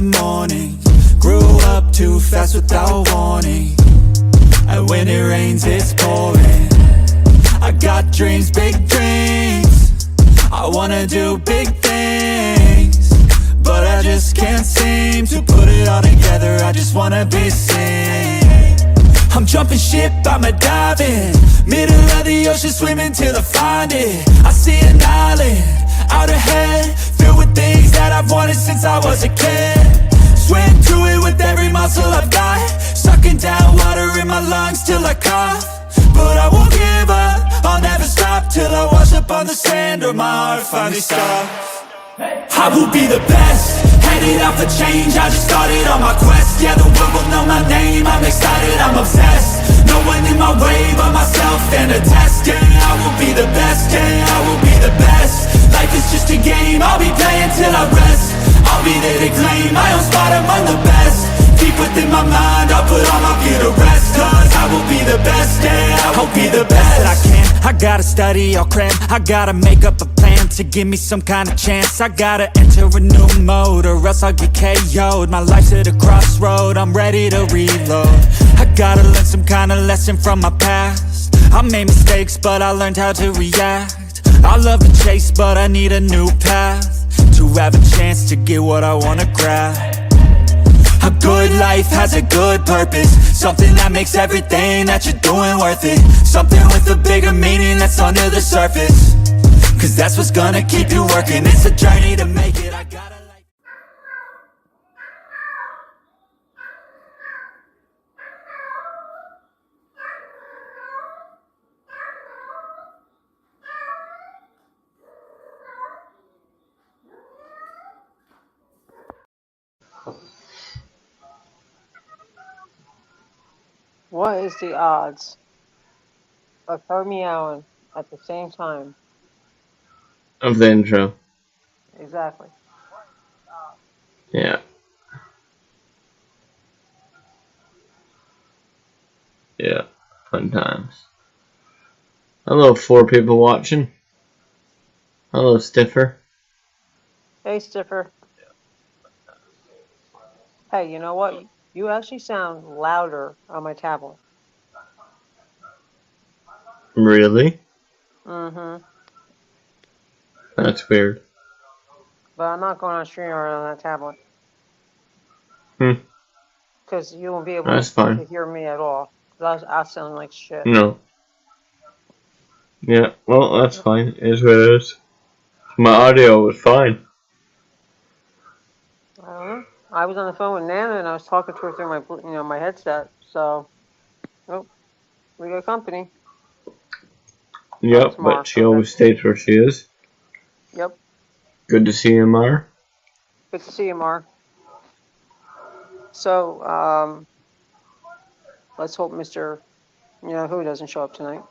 morning. Grew up too fast without warning, and when it rains it's pouring. I got dreams, big dreams, I wanna do big things, but I just can't seem to put it all together. I just wanna be seen. I'm jumping ship, I'ma dive in, middle of the ocean, swimming till I find it. I see an island out ahead, filled with things that I've wanted since I was a kid. Swim through it with every muscle I've got, sucking down water in my lungs till I cough. But I won't give up, I'll never stop till I wash up on the sand or my heart finally stops. I will be the best, headed out for change, I just started on my quest. Yeah, the world will know my name, I'm excited, I'm obsessed. No one in my way but myself and a test. Yeah, I will be the best, yeah, I will be the best. Life is just a game, I'll be playing till I rest. I'll be there to claim my own spot among the best. Deep within my mind, I'll put all my fear to rest. Cause I will be the best, yeah, I will be the best that I can. I gotta study, I'll cram, I gotta make up a plan to give me some kind of chance. I gotta enter a new mode or else I'll get KO'd. My life's at a crossroad, I'm ready to reload. I gotta learn some kind of lesson from my past. I made mistakes but I learned how to react. I love the chase but I need a new path to have a chance to get what I wanna grab. A good life has a good purpose, something that makes everything that you're doing worth it. Something with a bigger meaning that's under the surface, cause that's what's gonna keep you working. It's a journey to make it, I gotta like... What is the odds of her meowing at the same time? Of the intro. Exactly. Yeah. Yeah. Fun times. Hello, 4 people watching. Hello, Stiffer. Hey, Stiffer. Hey, you know what? You actually sound louder on my tablet. Really? Mm-hmm. That's weird. But I'm not going on stream on that tablet. Because you won't be able That's to fine. hear me at all. I'll sound like shit. No. Yeah, well, that's fine. It is what it is. My audio was fine. I don't know. I was on the phone with Nana and I was talking to her through my, my headset. So, oh, we got company. Yep, but she always stays where she is. Yep. Good to see you, Mar. Good to see you, Mar. So, let's hope Mr. Who doesn't show up tonight.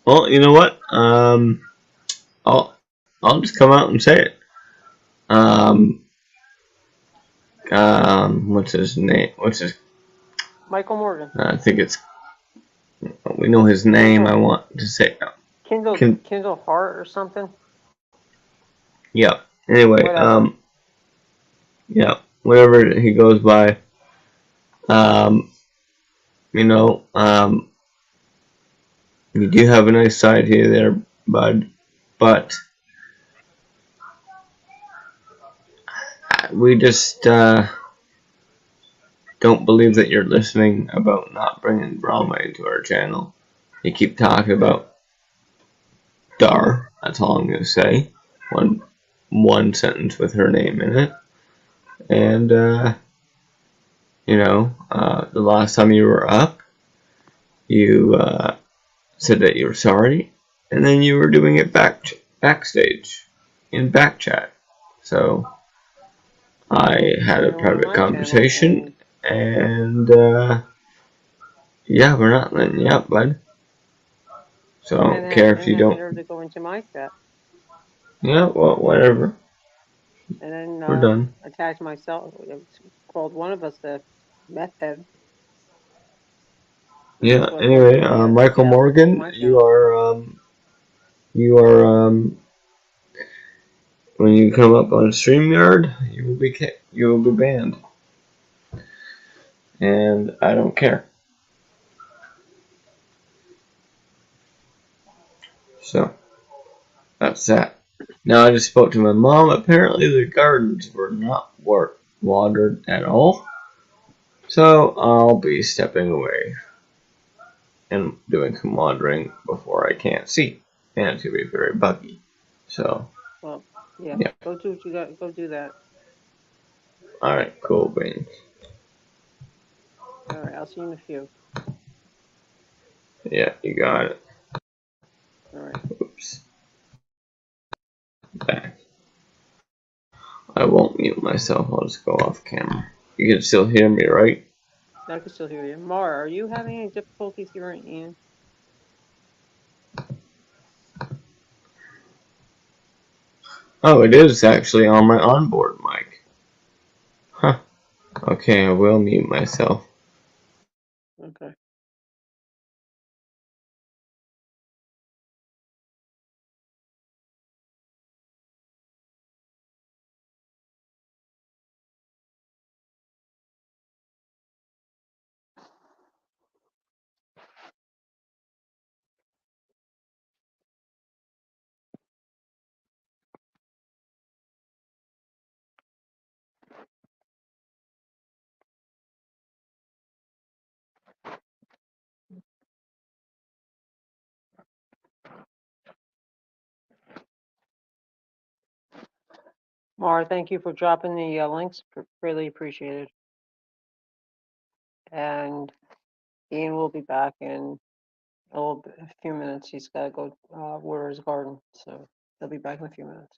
Well, you know what? I'll just come out and say it. What's his name? Michael Morgan. I think it's. We know his name. I want to say. Kindle Heart or something. Yeah. Anyway, yeah, whatever he goes by. You do have a nice side here, there, bud, but we just don't believe that you're listening about not bringing Brahma into our channel. You keep talking about Dar. That's all I'm gonna say. One sentence with her name in it, and the last time you were up, you said that you were sorry, and then you were doing it backstage in back chat. So I had a private conversation, and yeah, we're not letting you up, bud. So I don't care if you don't. To go into my chat. Yeah, well, whatever. And then we're done. Attach myself. It's called one of us the meth head. Yeah. Anyway, Michael Morgan, you are when you come up on StreamYard, you will be banned, and I don't care. So that's that. Now I just spoke to my mom. Apparently the gardens were not watered at all, so I'll be stepping away and doing some watering before I can't see, and it's gonna be very buggy. So Well, yeah. yeah. Go do what you got. Go do that. All right, cool beans. All right. I'll see you in a few. Yeah, you got it. All right. Oops. Back. I won't mute myself. I'll just go off camera. You can still hear me, right? I can still hear you. Mara, are you having any difficulties hearing Ian? Oh, it is actually on my onboard mic. Huh. Okay, I will mute myself. Okay. Mara, thank you for dropping the links. Really appreciated. And Ian will be back in a few minutes. He's got to go water his garden, so he'll be back in a few minutes.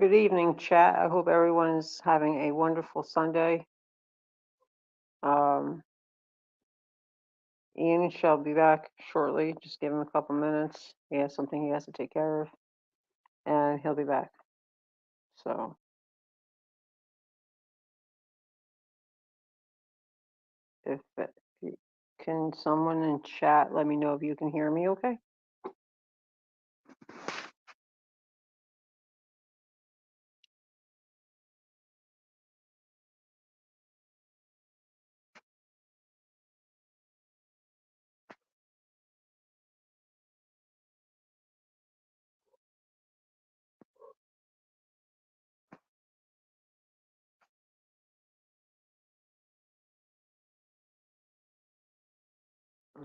Good evening, chat. I hope everyone is having a wonderful Sunday. Ian shall be back shortly. Just give him a couple minutes. He has something he has to take care of, and he'll be back. So, if can someone in chat let me know if you can hear me? Okay.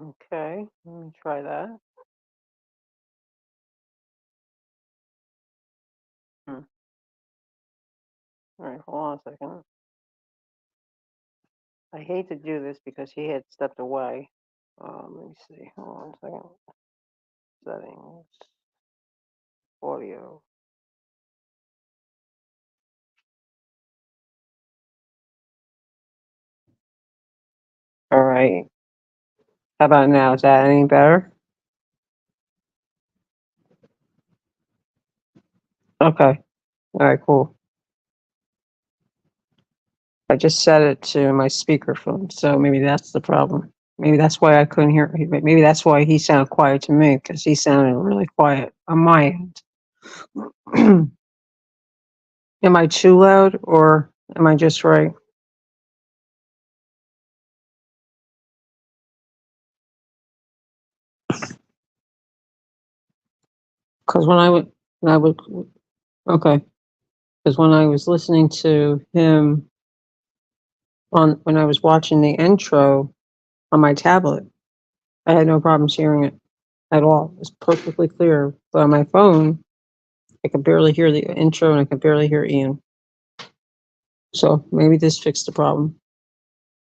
Okay. Let me try that. Hmm. All right. Hold on a second. I hate to do this because he had stepped away. Let me see. Hold on a second. Settings. Audio. All right. How about now? Is that any better? Okay. All right, cool. I just set it to my speakerphone, so maybe that's the problem. Maybe that's why I couldn't hear. Maybe that's why he sounded quiet to me, because he sounded really quiet on my end. Am I too loud, or am I just right? Because when I would, okay. Because when I was listening to him when I was watching the intro on my tablet, I had no problems hearing it at all. It was perfectly clear. But on my phone, I could barely hear the intro and I could barely hear Ian. So maybe this fixed the problem.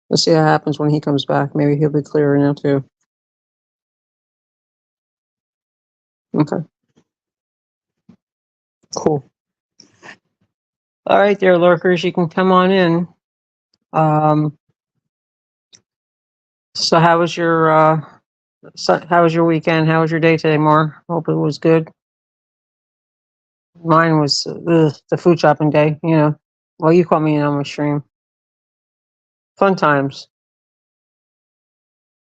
Let's see what happens when he comes back. Maybe he'll be clearer now too. Okay, cool. All right, there, lurkers, you can come on in. So how was your weekend? How was your day today, Mar? Hope it was good. Mine was the food shopping day. You know, well, you caught me in on my stream. Fun times.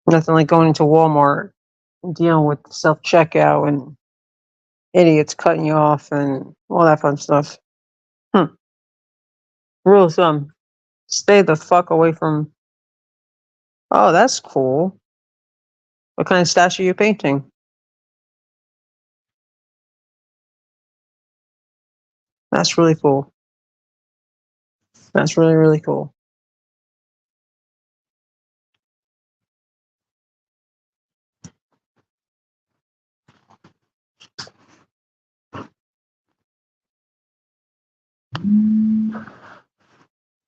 Nothing like going into Walmart and dealing with self checkout and idiots cutting you off and all that fun stuff. Rule of thumb: stay the fuck away from. Oh, that's cool. What kind of stash are you painting? That's really cool. That's really, really cool.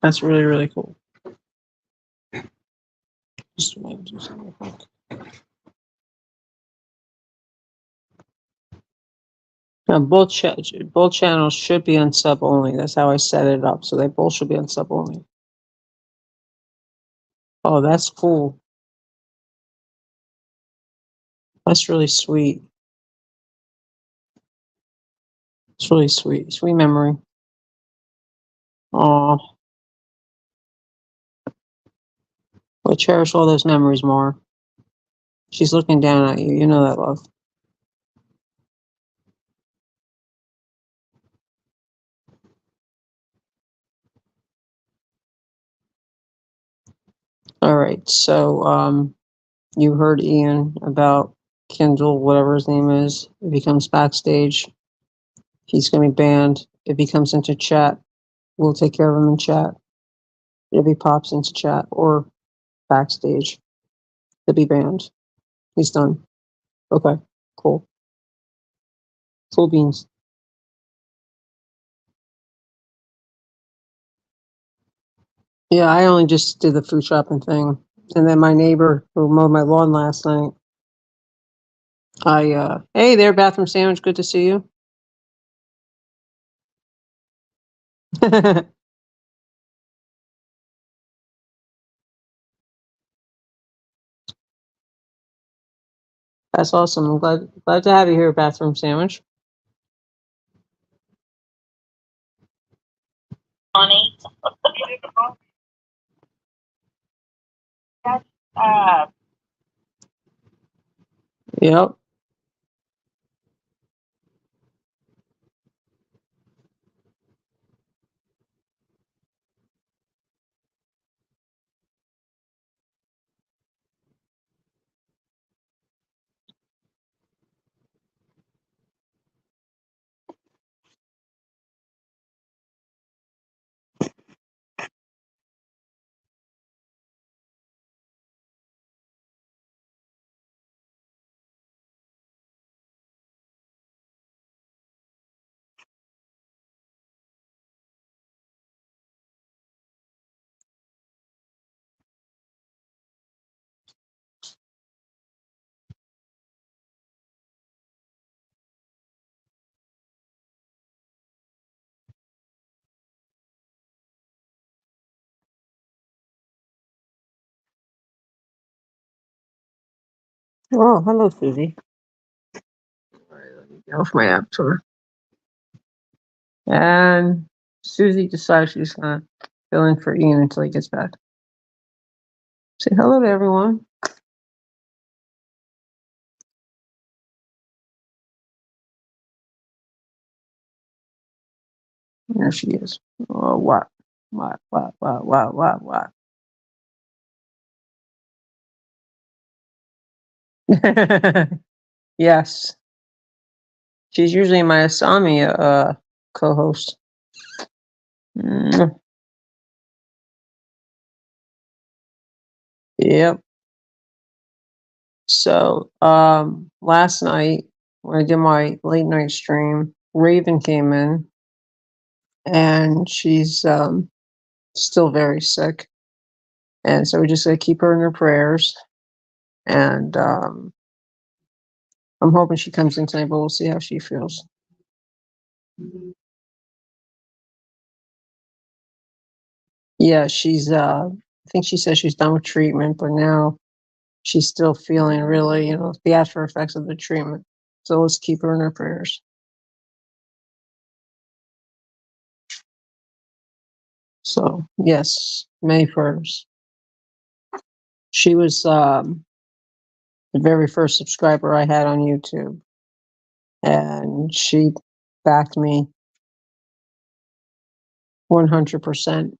That's really, really cool. Just wanted to do something real quick. Now, both channels should be on sub only. That's how I set it up. So they both should be on sub only. Oh, that's cool. That's really sweet. It's really sweet. Sweet memory. Aw. Well, cherish all those memories more. She's looking down at you. You know that, love. All right. So, you heard Ian about Kindle, whatever his name is. If he comes backstage, he's going to be banned. If he comes into chat, we'll take care of him in chat. If he pops into chat or backstage, he'll be banned. He's done. Okay, cool. Cool beans. Yeah, I only just did the food shopping thing. And then my neighbor who mowed my lawn last night, hey there, bathroom sandwich, good to see you. That's awesome. I'm glad to have you here, bathroom sandwich. Honey. Yep. Oh, hello, Susie. All right, let me get off my app tour. And Susie decides she's gonna fill in for Ian until he gets back. Say hello to everyone. There she is. Oh, what? What? Yes. She's usually my Asami co-host. Yep. So, last night when I did my late night stream, Raven came in and she's still very sick. And so we just gotta keep her in her prayers. And I'm hoping she comes in tonight, but we'll see how she feels. Yeah, she's I think she says she's done with treatment, but now she's still feeling really, the after effects of the treatment. So let's keep her in our prayers. So yes, May 1st. She was the very first subscriber I had on YouTube. And she backed me 100%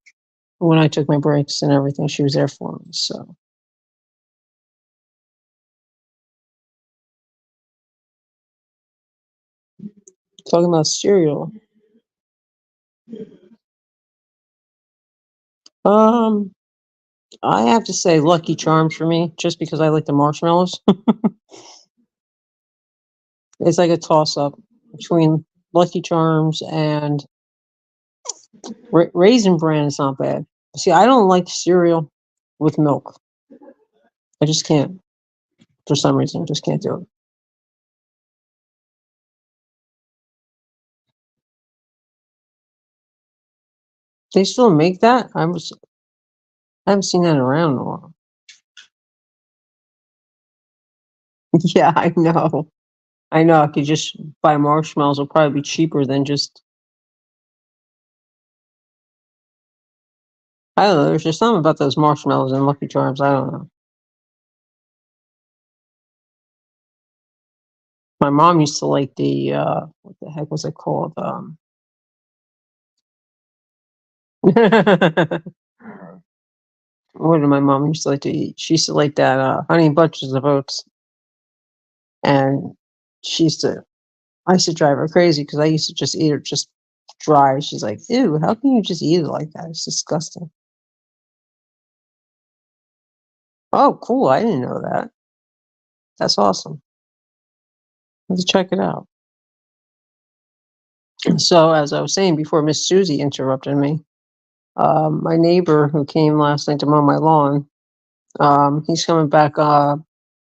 when I took my breaks and everything. She was there for me. So talking about cereal. I have to say Lucky Charms for me, just because I like the marshmallows. It's like a toss up between Lucky Charms and Raisin Bran is not bad. See, I don't like cereal with milk. I just can't. For some reason, just can't do it. They still make that? I haven't seen that around in a while. Yeah, I know. I know. I could just buy marshmallows. It'll probably be cheaper than just. I don't know. There's just something about those marshmallows and Lucky Charms. I don't know. My mom used to like the what the heck was it called? What did my mom used to like to eat? She used to like that honey bunches of oats, and she used to. I used to drive her crazy because I used to just eat it just dry. She's like, "Ew, how can you just eat it like that? It's disgusting." Oh, cool! I didn't know that. That's awesome. Let's check it out. So, as I was saying before, Miss Susie interrupted me. My neighbor who came last night to mow my lawn, he's coming back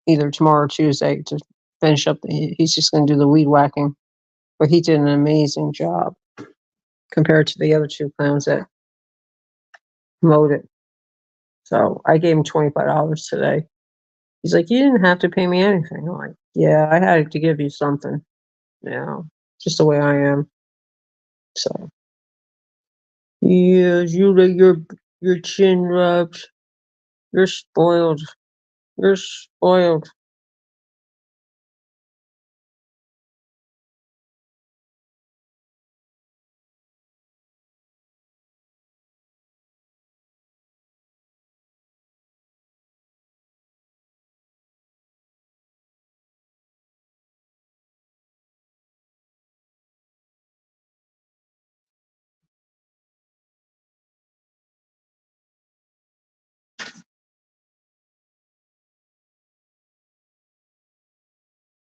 either tomorrow or Tuesday to finish up. He's just going to do the weed whacking, but he did an amazing job compared to the other two clowns that mowed it. So I gave him $25 today. He's like, "You didn't have to pay me anything." I'm like, "Yeah, I had to give you something. Just the way I am." So, yes, you let your chin rubbed. You're spoiled. You're spoiled.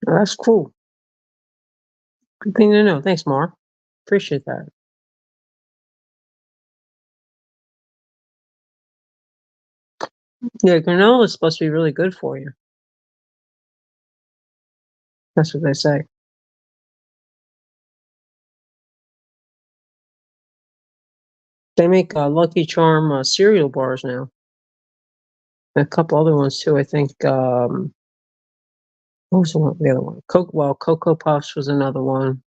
That's cool. Good thing to know. Thanks, Mark. Appreciate that. Yeah, granola is supposed to be really good for you. That's what they say. They make Lucky Charm cereal bars now. And a couple other ones too. I think. What was the other one? Cocoa Puffs was another one.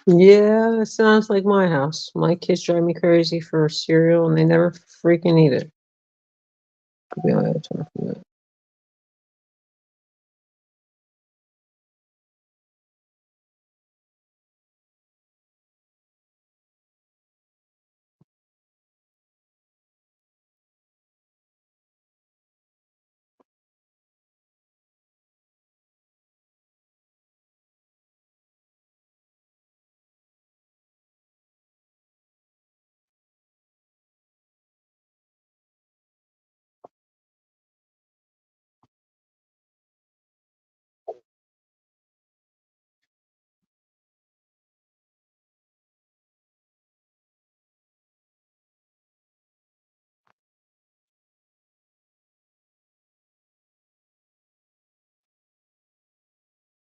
Yeah, it sounds like my house. My kids drive me crazy for cereal and they never freaking eat it. Could be on that time for that.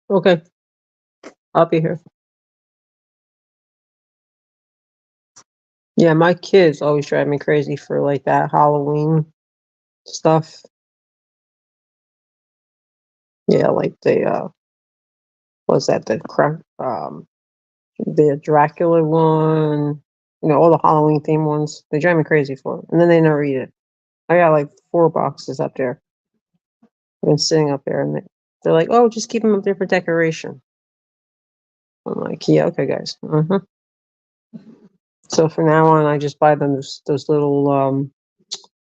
Okay, I'll be here. Yeah, my kids always drive me crazy for like that Halloween stuff. Yeah, like what's that, the Dracula one, all the Halloween themed ones. They drive me crazy for it. And then they never eat it. I got like 4 boxes up there. I've been sitting up there and they're like, oh, just keep them up there for decoration. I'm like, yeah, okay, guys. So from now on, I just buy them those little,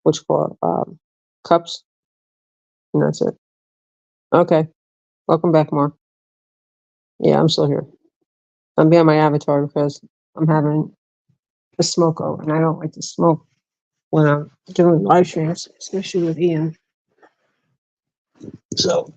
what you call it, cups, and that's it. Okay, welcome back, Mark. Yeah, I'm still here. I'm behind my avatar because I'm having a smoko, and I don't like to smoke when I'm doing live streams, especially with Ian. So,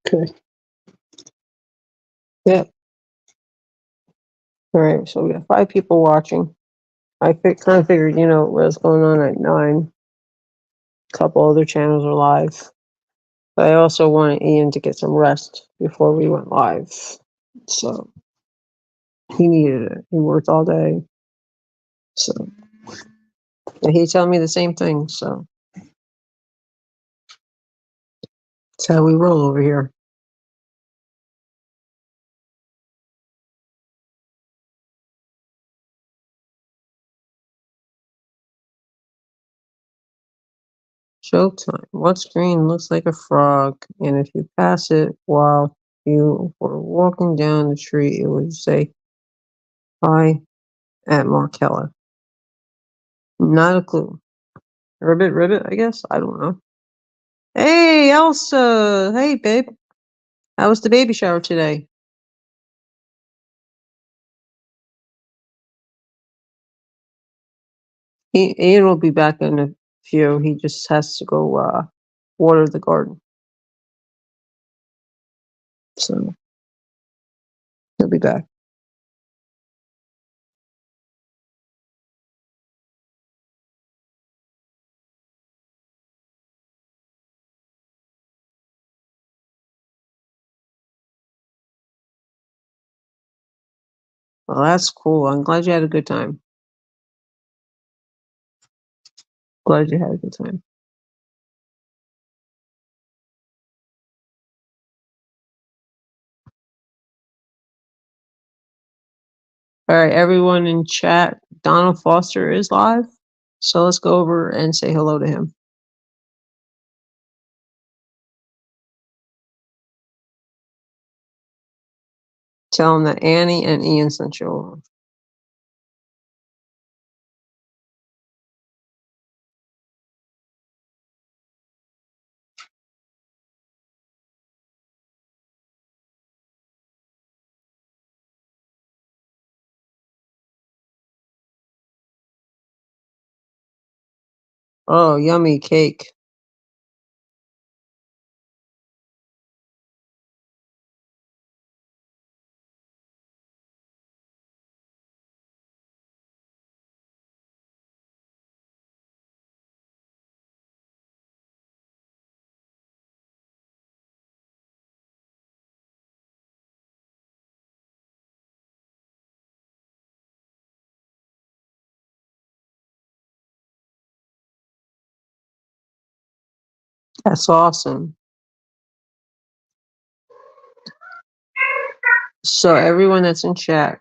okay, yeah. All right, so we got 5 people watching. I kind of figured, what's going on at 9. A couple other channels are live. But I also wanted Ian to get some rest before we went live. So he needed it. He worked all day. So and he told me the same thing. So that's how we roll over here. Showtime. What screen looks like a frog? And if you pass it while you were walking down the street, it would say, hi, at Markella. Not a clue. Ribbit, I guess? I don't know. Hey, Elsa! Hey, babe. How was the baby shower today? Ian will be back in a few. He just has to go water the garden. So he'll be back. Well, that's cool. I'm glad you had a good time. Glad you had a good time. All right, everyone in chat, Donald Foster is live. So let's go over and say hello to him. Tell him that Annie and Ian sent you over. Oh, yummy cake. That's awesome. So everyone that's in chat,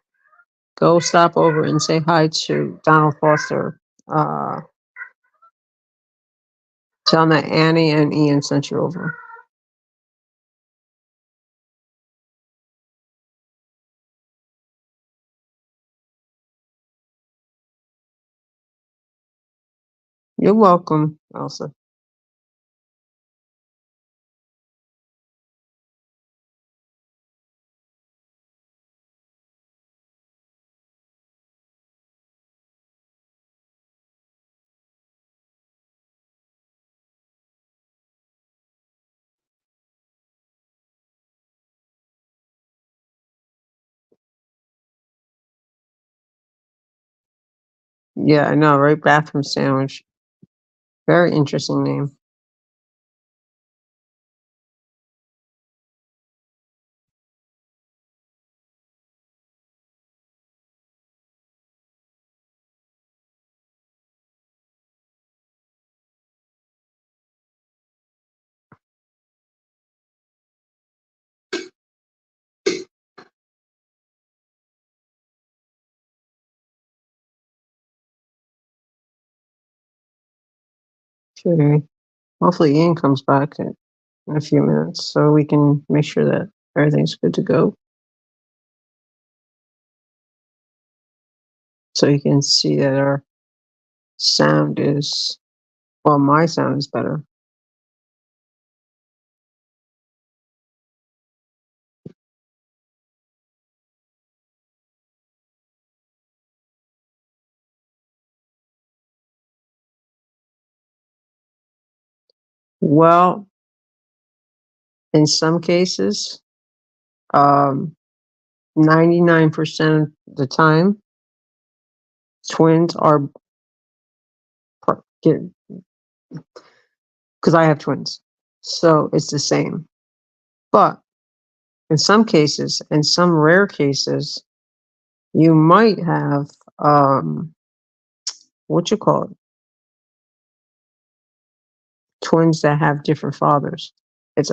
go stop over and say hi to Donald Foster. Tell him that Annie and Ian sent you over. You're welcome, Elsa. Yeah, I know, right? Bathroom sandwich. Very interesting name. Okay. Hopefully Ian comes back in a few minutes so we can make sure that everything's good to go. So you can see that our sound is, well, my sound is better. Well, in some cases, 99% of the time, twins are, because I have twins, so it's the same. But in some cases, in some rare cases, you might have, what you call it, twins that have different fathers. It's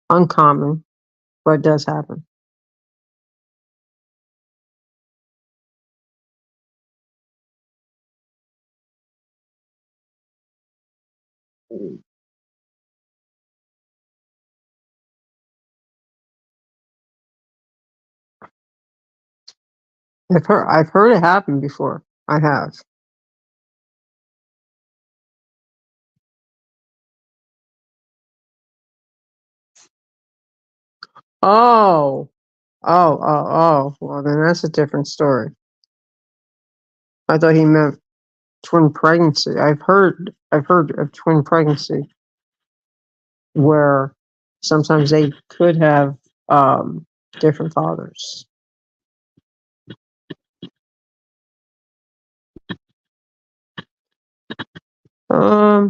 uncommon, but it does happen. I've heard it happen before. I have. Oh, oh. Well, then that's a different story. I thought he meant twin pregnancy. I've heard of twin pregnancy where sometimes they could have different fathers. Um,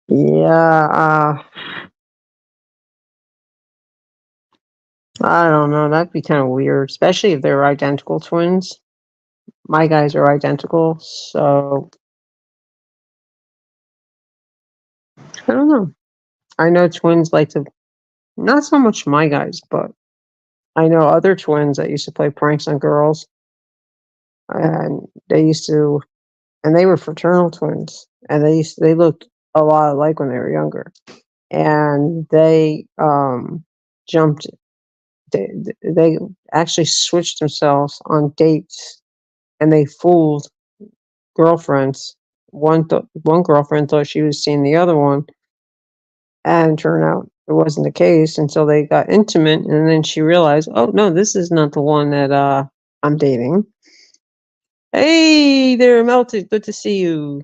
yeah, I don't know. That'd be kind of weird, especially if they're identical twins. My guys are identical, so I don't know. I know twins like to, not so much my guys, but I know other twins that used to play pranks on girls, and they were fraternal twins, and they looked a lot alike when they were younger, and they jumped. They actually switched themselves on dates, and they fooled girlfriends. One girlfriend thought she was seeing the other one, and turned out it wasn't the case until they got intimate, and then she realized, oh no, this is not the one that I'm dating. Hey there, Melted. Good to see you.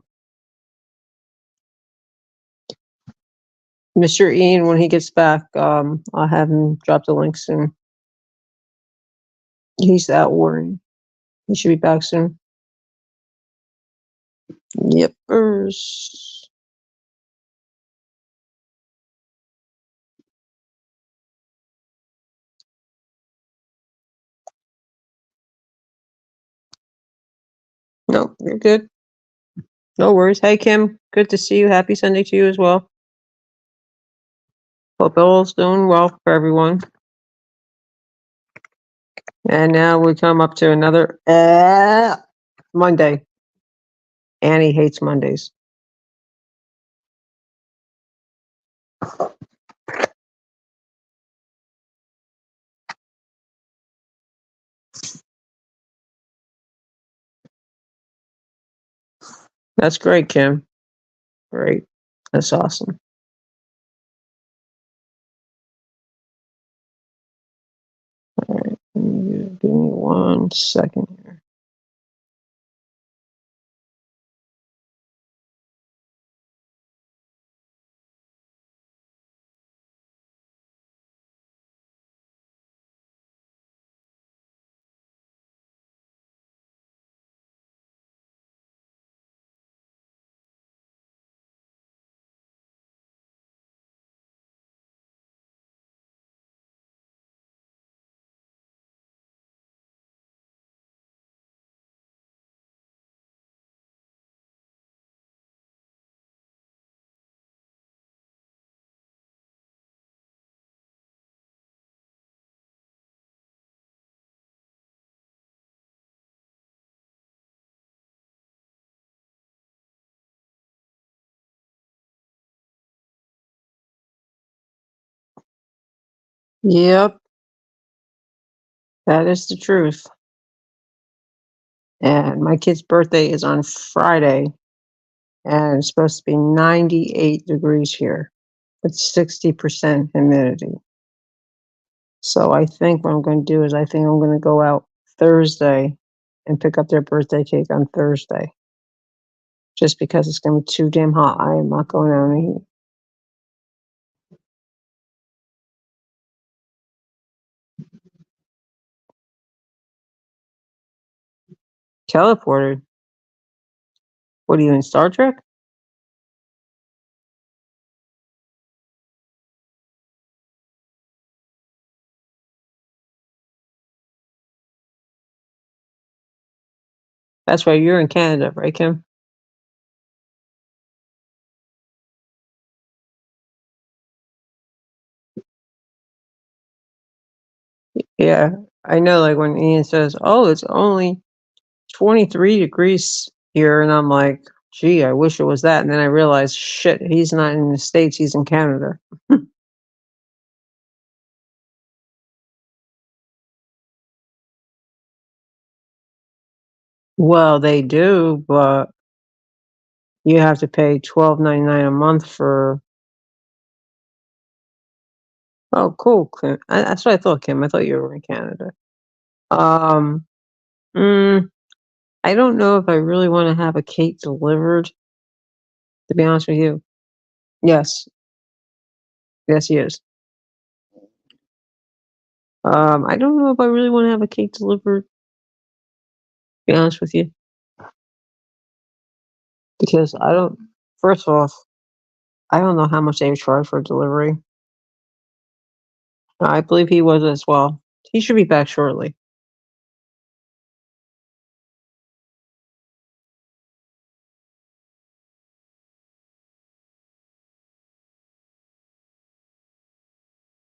Mr. Ian, when he gets back, I'll have him drop the link soon. He's out worrying. He should be back soon. Yepers. No, you're good. No worries. Hey, Kim, good to see you. Happy Sunday to you as well. Hope all's doing well for everyone. And now we come up to another Monday. Annie hates Mondays. That's great, Kim. Great. That's awesome. All right. Give me 1 second here. Yep, that is the truth. And my kid's birthday is on Friday, and it's supposed to be 98 degrees here with 60% humidity. So I think what I'm going to do is I think I'm going to go out Thursday and pick up their birthday cake on Thursday. Just because it's going to be too damn hot. I am not going out in the heat. Teleported? What are you in Star Trek? That's right, you're in Canada, right, Kim? Yeah, I know. Like when Ian says, "Oh, it's only 23 degrees here," and I'm like, "Gee, I wish it was that." And then I realized, shit, he's not in the States; he's in Canada. Well, they do, but you have to pay $12.99 a month for. Oh, cool, Kim. That's what I thought, Kim. I thought you were in Canada. Um, mm, I don't know if I really want to have a cake delivered. To be honest with you, yes, yes, he is. I don't know if I really want to have a cake delivered. To be honest with you, because I don't. First off, I don't know how much they charge for delivery. I believe he was as well. He should be back shortly.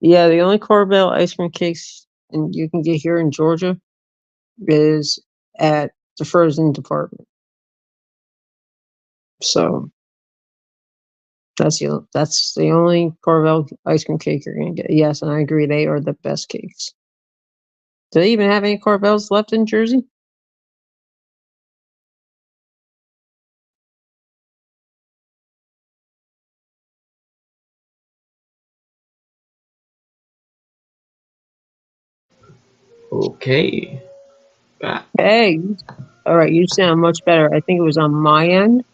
Yeah, the only Corbell ice cream cakes and you can get here in Georgia is at the frozen department. So that's the only Corbell ice cream cake you're gonna get. Yes, and I agree they are the best cakes. Do they even have any Corbells left in Jersey? Okay. Back. Hey, all right, you sound much better. I think it was on my end.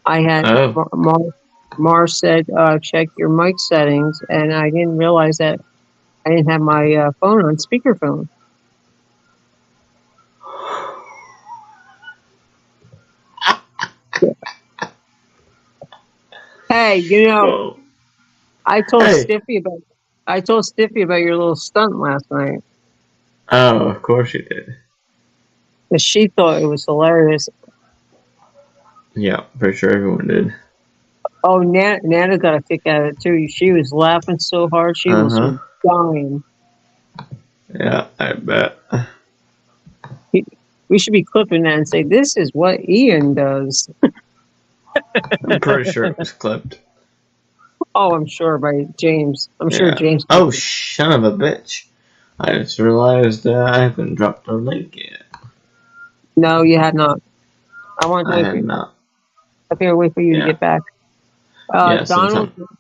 I had Oh, Mar said check your mic settings, and I didn't realize that I didn't have my phone on speakerphone. Hey, oh. I told Hey. Stiffy about your little stunt last night. Oh, of course you did. But she thought it was hilarious. Yeah, pretty sure everyone did. Oh, Nana got a kick out of it too. She was laughing so hard she Uh almost huh. was dying. Yeah, I bet. We should be clipping that and say, this is what Ian does. I'm pretty sure it was clipped. Oh, I'm sure by James. I'm sure Yeah. James. Oh, son of a bitch. I just realized I haven't dropped a link yet. No, you had not. I wanted to I wait for had you. not. Up here, wait for you to Yeah. get back. Yeah, Donald. sometime.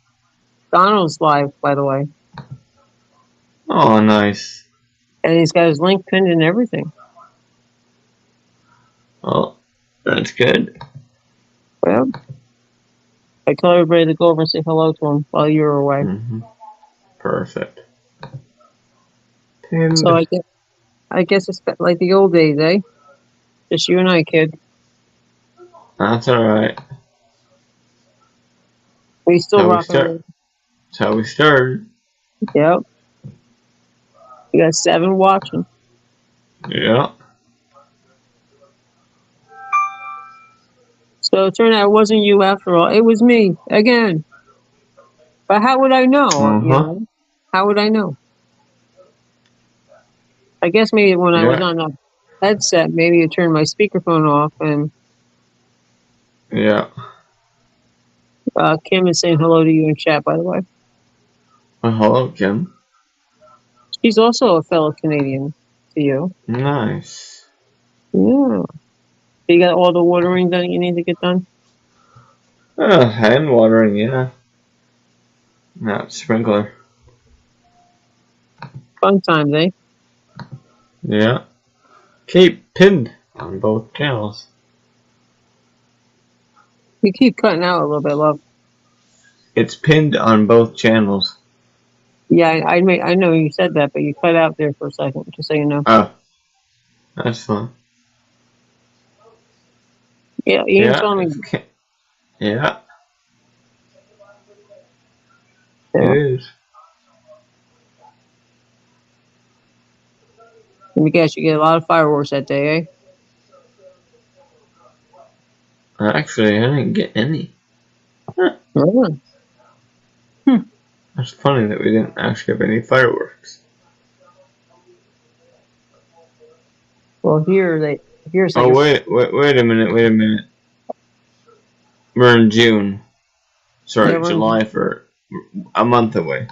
Donald's live, by the way, Oh, nice. and he's got his link pinned and everything. Well, that's good. Well, I told everybody to go over and say hello to him while you were away. Mm-hmm. Perfect. Pinned. So I guess it's like the old days, eh? Just you and I, kid. That's alright. We still That's how we rocking. start. That's how we started. Yep. You got 7 watching. Yeah. So it turned out it wasn't you after all. It was me again. But how would I know? You Uh-huh. know, how would I know? I guess maybe when I was Yeah. on the headset, maybe you turned my speakerphone off. And Yeah. Kim is saying hello to you in chat, by the way. Well, hello, Kim. She's also a fellow Canadian to you. Nice. Yeah. You got all the watering done you need to get done? Hand watering, yeah. Not sprinkler. Fun times, eh? Yeah. Keep pinned on both channels. You keep cutting out a little bit, love. It's pinned on both channels. Yeah, I know you said that, but you cut out there for a second, just so you know. Oh, that's fun. Yeah, Ian Yeah. told me. Yeah, Yeah. it is. Let me guess, you get a lot of fireworks that day, eh? Actually, I didn't get any. Really? That's funny that we didn't actually have any fireworks. Well, here's like Oh, wait a minute. We're in June. yeah, Sorry, July for a month away.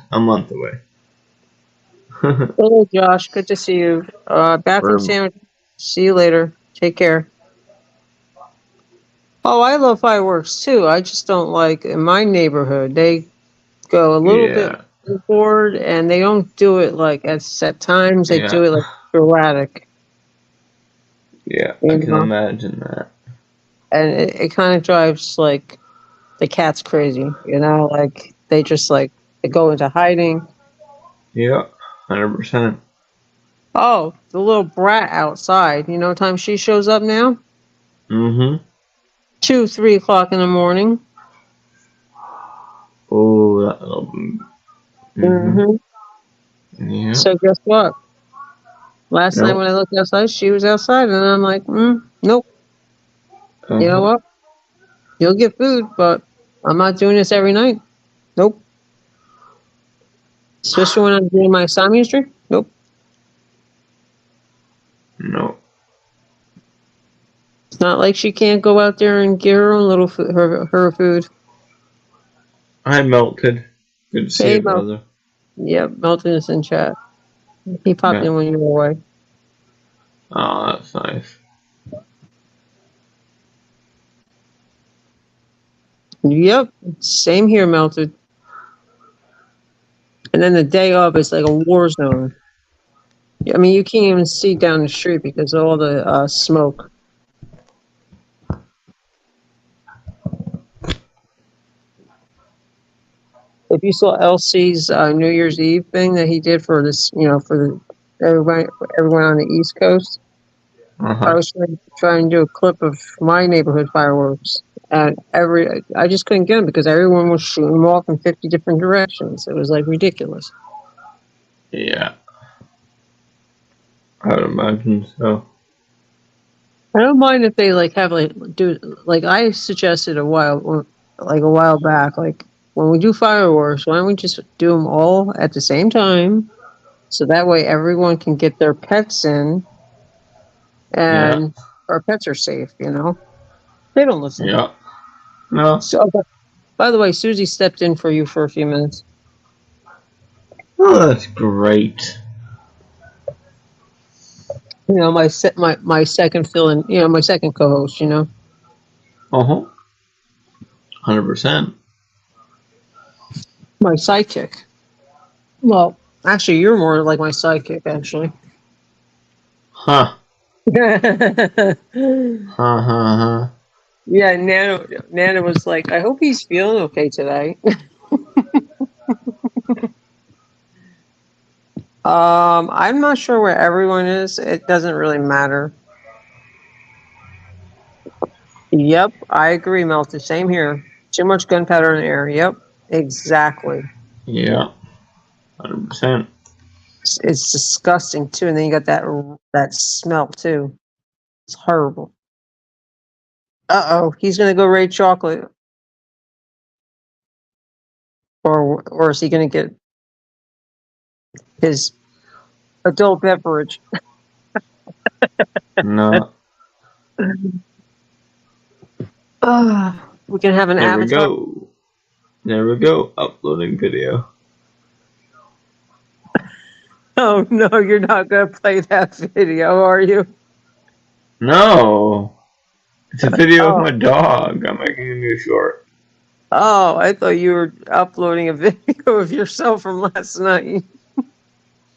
Hello, Josh. Good to see you. Back from We're, San. See you later. Take care. Oh, I love fireworks too. I just don't like in my neighborhood. They go a little bit yeah, forward, and they don't do it like at set times. They yeah, do it like sporadic, yeah, I you can know. imagine that. And it kind of drives like the cats crazy, you know. Like they just like they go into hiding. Yeah, 100%. Oh, the little brat outside. You know what time she shows up now? Mm-hmm. 2, 3 o'clock in the morning. Oh, that little. Mm-hmm. Mm-hmm. Yeah. So guess what? Last night Nope. when I looked outside, she was outside, and I'm like, nope. You know Uh-huh. what? You'll get food, but I'm not doing this every night. Nope. Especially when I'm doing my Siamese drink. Nope. Nope. It's not like she can't go out there and get her own little food, her food. I melted. Good to see Hey, you, brother. Yep, Melton is in chat. He popped Yeah. in when you were away. Oh, that's nice. Yep, same here, Melted. And then the day of is like a war zone. I mean, you can't even see down the street because of all the smoke. If you saw LC's New Year's Eve thing that he did for this, for everyone on the East Coast, I Uh-huh. was trying to do a clip of my neighborhood fireworks, and I just couldn't get them because everyone was shooting them off in 50 different directions. It was like ridiculous. Yeah. I would imagine so. I don't mind if they like have do like I suggested a while back, like when we do fireworks, why don't we just do them all at the same time, so that way everyone can get their pets in, Yeah. and our pets are safe. They don't listen. Yeah. No. So, by the way, Susie stepped in for you for a few minutes. Oh, that's great. My second fill-in. My second co-host. Uh huh. 100%. My sidekick. Well, actually, you're more like my sidekick, actually. Huh. Yeah, Huh. Huh. Huh. Nana was like, I hope he's feeling okay today. I'm not sure where everyone is. It doesn't really matter. Yep, I agree, Melted. Same here. Too much gunpowder in the air. Yep, exactly. Yeah. 100%. It's disgusting too, and then you got that smell too. It's horrible. He's gonna go raid chocolate, or is he gonna get his adult beverage? No. We can have an There we avatar. go. There we go. Uploading video. Oh no, you're not gonna play that video, are you? No. It's a video of Oh, my dog. I'm making a new short. I thought you were uploading a video of yourself from last night.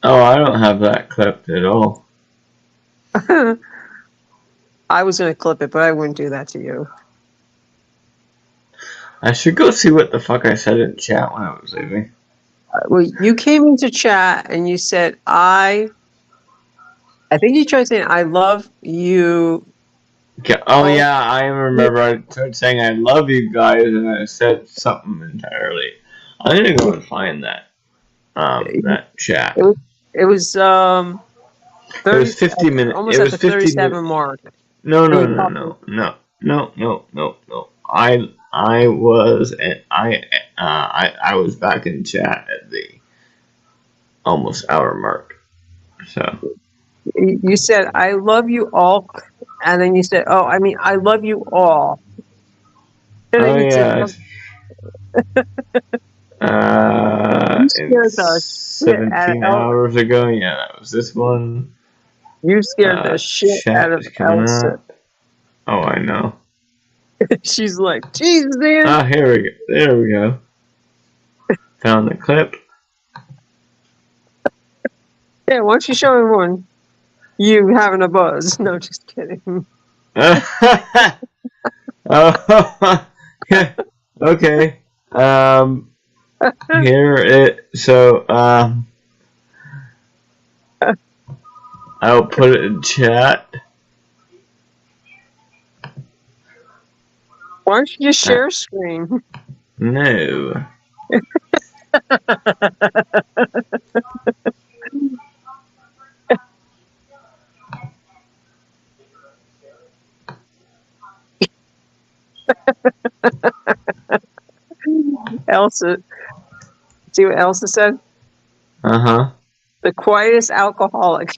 Oh, I don't have that clipped at all. I was gonna clip it, but I wouldn't do that to you. I should go see what the fuck I said in chat when I was leaving. Well, you came into chat and you said, I think you tried saying, I love you. Okay. Oh yeah, I remember I tried saying I love you guys and I said something entirely. I'm gonna go and find that chat. It was 30, It was 50 minutes. almost It at was the 50 37 minutes. mark. No. And we popped it. No. I was I was back in chat at the almost hour mark. So You said, I love you all. And then you said, I love you all. And then you said, you scared the it's shit out 17 of hours ago. Yeah, that was this one. You scared the shit out Chat of is coming Elsa. up. Oh, I know. She's like, Jesus, man. Ah, here we go. There we go. Found the clip. Yeah, why don't you show everyone you having a buzz? No, just kidding. Oh, yeah. Okay. Here it. So, I'll put it in chat. Why don't you just share screen? No. Elsa, see what Elsa said? Uh-huh. The quietest alcoholic.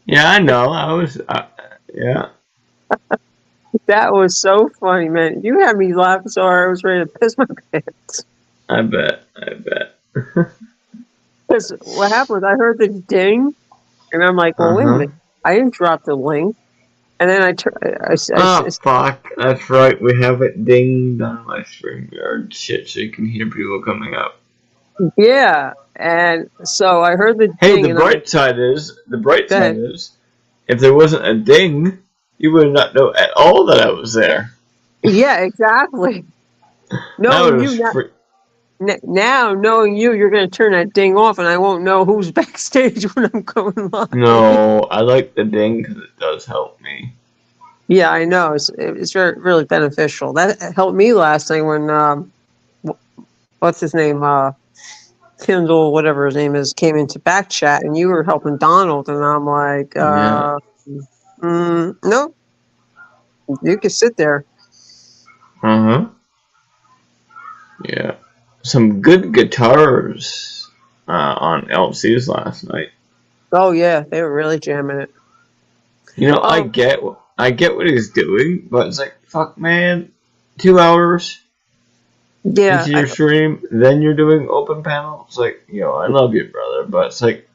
Yeah, I know. I was, yeah. That was so funny, man. You had me laughing so hard I was ready to piss my pants. I bet. Because what happened was I heard the ding, and I'm like, well, wait a minute. I didn't drop the link. And then fuck. That's right. We have it dinged on my StreamYard shit so you can hear people coming up. Yeah. And so I heard the Hey, ding. the bright side is, if there wasn't a ding, you would not know at all that I was there. Yeah, exactly. Knowing you, now knowing you're going to turn that ding off, and I won't know who's backstage when I'm going live. No, I like the ding because it does help me. Yeah, I know. It's really beneficial. That helped me last night when what's his name, Kindle, whatever his name is, came into back chat, and you were helping Donald, and I'm like, no. You could sit there. Uh-huh. Yeah. Some good guitars on LC's last night. Oh yeah, they were really jamming it. You know, I Oh get what he's doing, but it's like, fuck, man, 2 hours yeah, into your stream, then you're doing open panel. It's like, I love you, brother, but it's like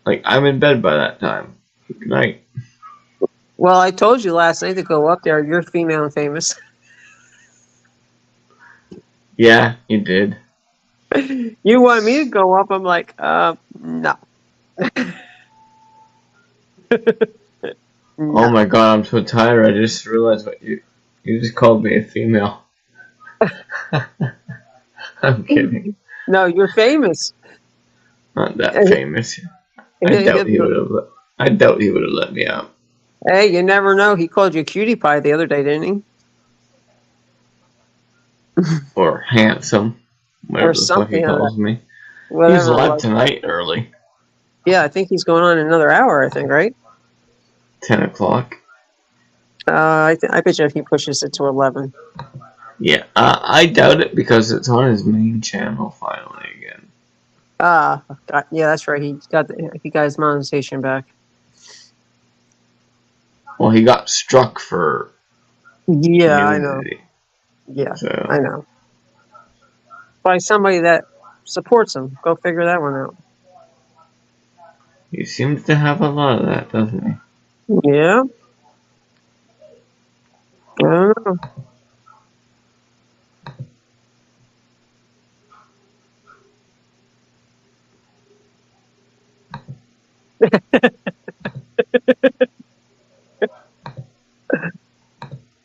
I'm in bed by that time. Good night. well, I told you last night to go up there. You're female and famous. Yeah, you did. You want me to go up? I'm like, no. No. Oh my god, I'm so tired. I just realized what you just called me a female. I'm kidding. No, you're famous. Not that famous. I doubt he would have. I doubt he would have let me out. Hey, you never know. He called you cutie pie the other day, didn't he? Or handsome, whatever Or the fuck he something. calls me. He's Whatever it live was. tonight early. Yeah, I think he's going on another hour. I think, right? 10 o'clock. I bet you if he pushes it to 11. Yeah, I doubt it because it's on his main channel finally again. God, yeah, that's right. He got his monetization back. Well, he got struck for Yeah, I know. nudity. Yeah, So I know. By somebody that supports him. Go figure that one out. he seems to have a lot of that, doesn't he? Yeah. I don't know.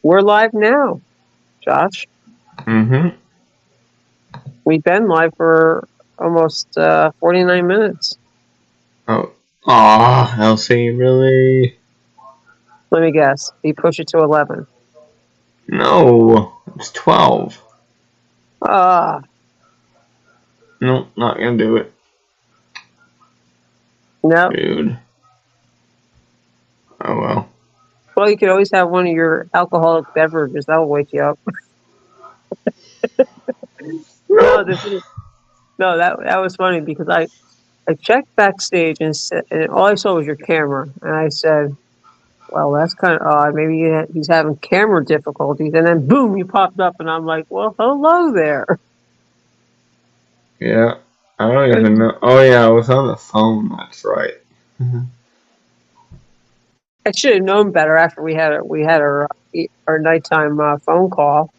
We're live now, Josh. Mm-hmm. We've been live for almost 49 minutes. Oh. Aw, Elsie, really? Let me guess. He pushed it to 11. No, it's 12. Ah, No, not gonna do it, no. dude. Oh well. Well, you could always have one of your alcoholic beverages. That'll wake you up. No, Nope. no, that was funny because I checked backstage and all I saw was your camera, and I said, "Well, that's kind of odd. Maybe he's having camera difficulties." And then boom, you popped up, and I'm like, "Well, hello there." Yeah, I don't even know. Oh yeah, I was on the phone. That's right. I should have known better after we had our nighttime phone call,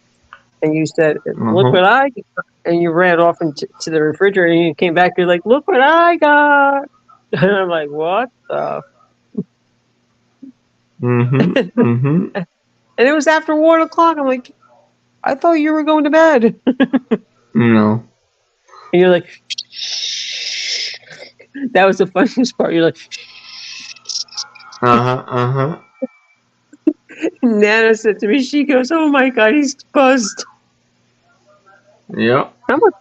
and you said, "Look what I got," and you ran off into to the refrigerator, and you came back. You're like, "Look what I got," and I'm like, "What the?" Mm-hmm. And it was after 1 o'clock. I'm like, "I thought you were going to bed." No. And you're like, that was the funniest part. You're like, Uh-huh. Nana said to me, she goes, "Oh my God, he's buzzed." Yep. How much?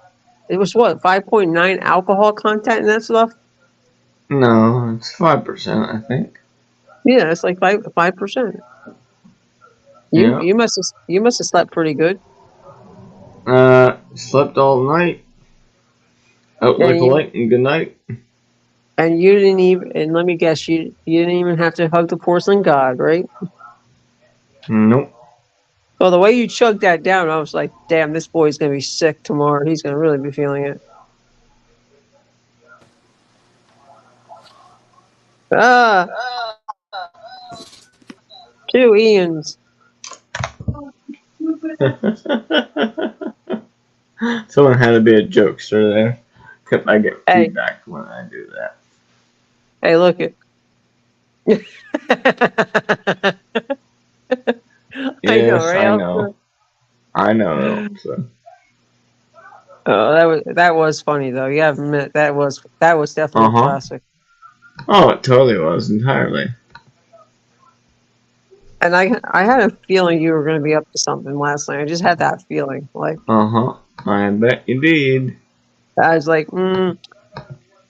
It was what, 5.9 alcohol content and that stuff? No, it's 5%, I think. Yeah, it's like 5%. Yeah. You must have slept pretty good. Slept all night. Out like a light and good night. And you didn't even, and let me guess, you didn't even have to hug the porcelain god, right? Nope. Well, the way you chugged that down, I was like, damn, this boy's going to be sick tomorrow. He's going to really be feeling it. Ah, 2 Ians. Someone had to be a jokester there. I get Hey. feedback when I do that. Hey, look it. Yes, right? I know. So. Oh, that was funny though. You have to admit that was definitely a classic. Oh, it totally was entirely. And I had a feeling you were going to be up to something last night. I just had that feeling. Like, I bet you did. I was like,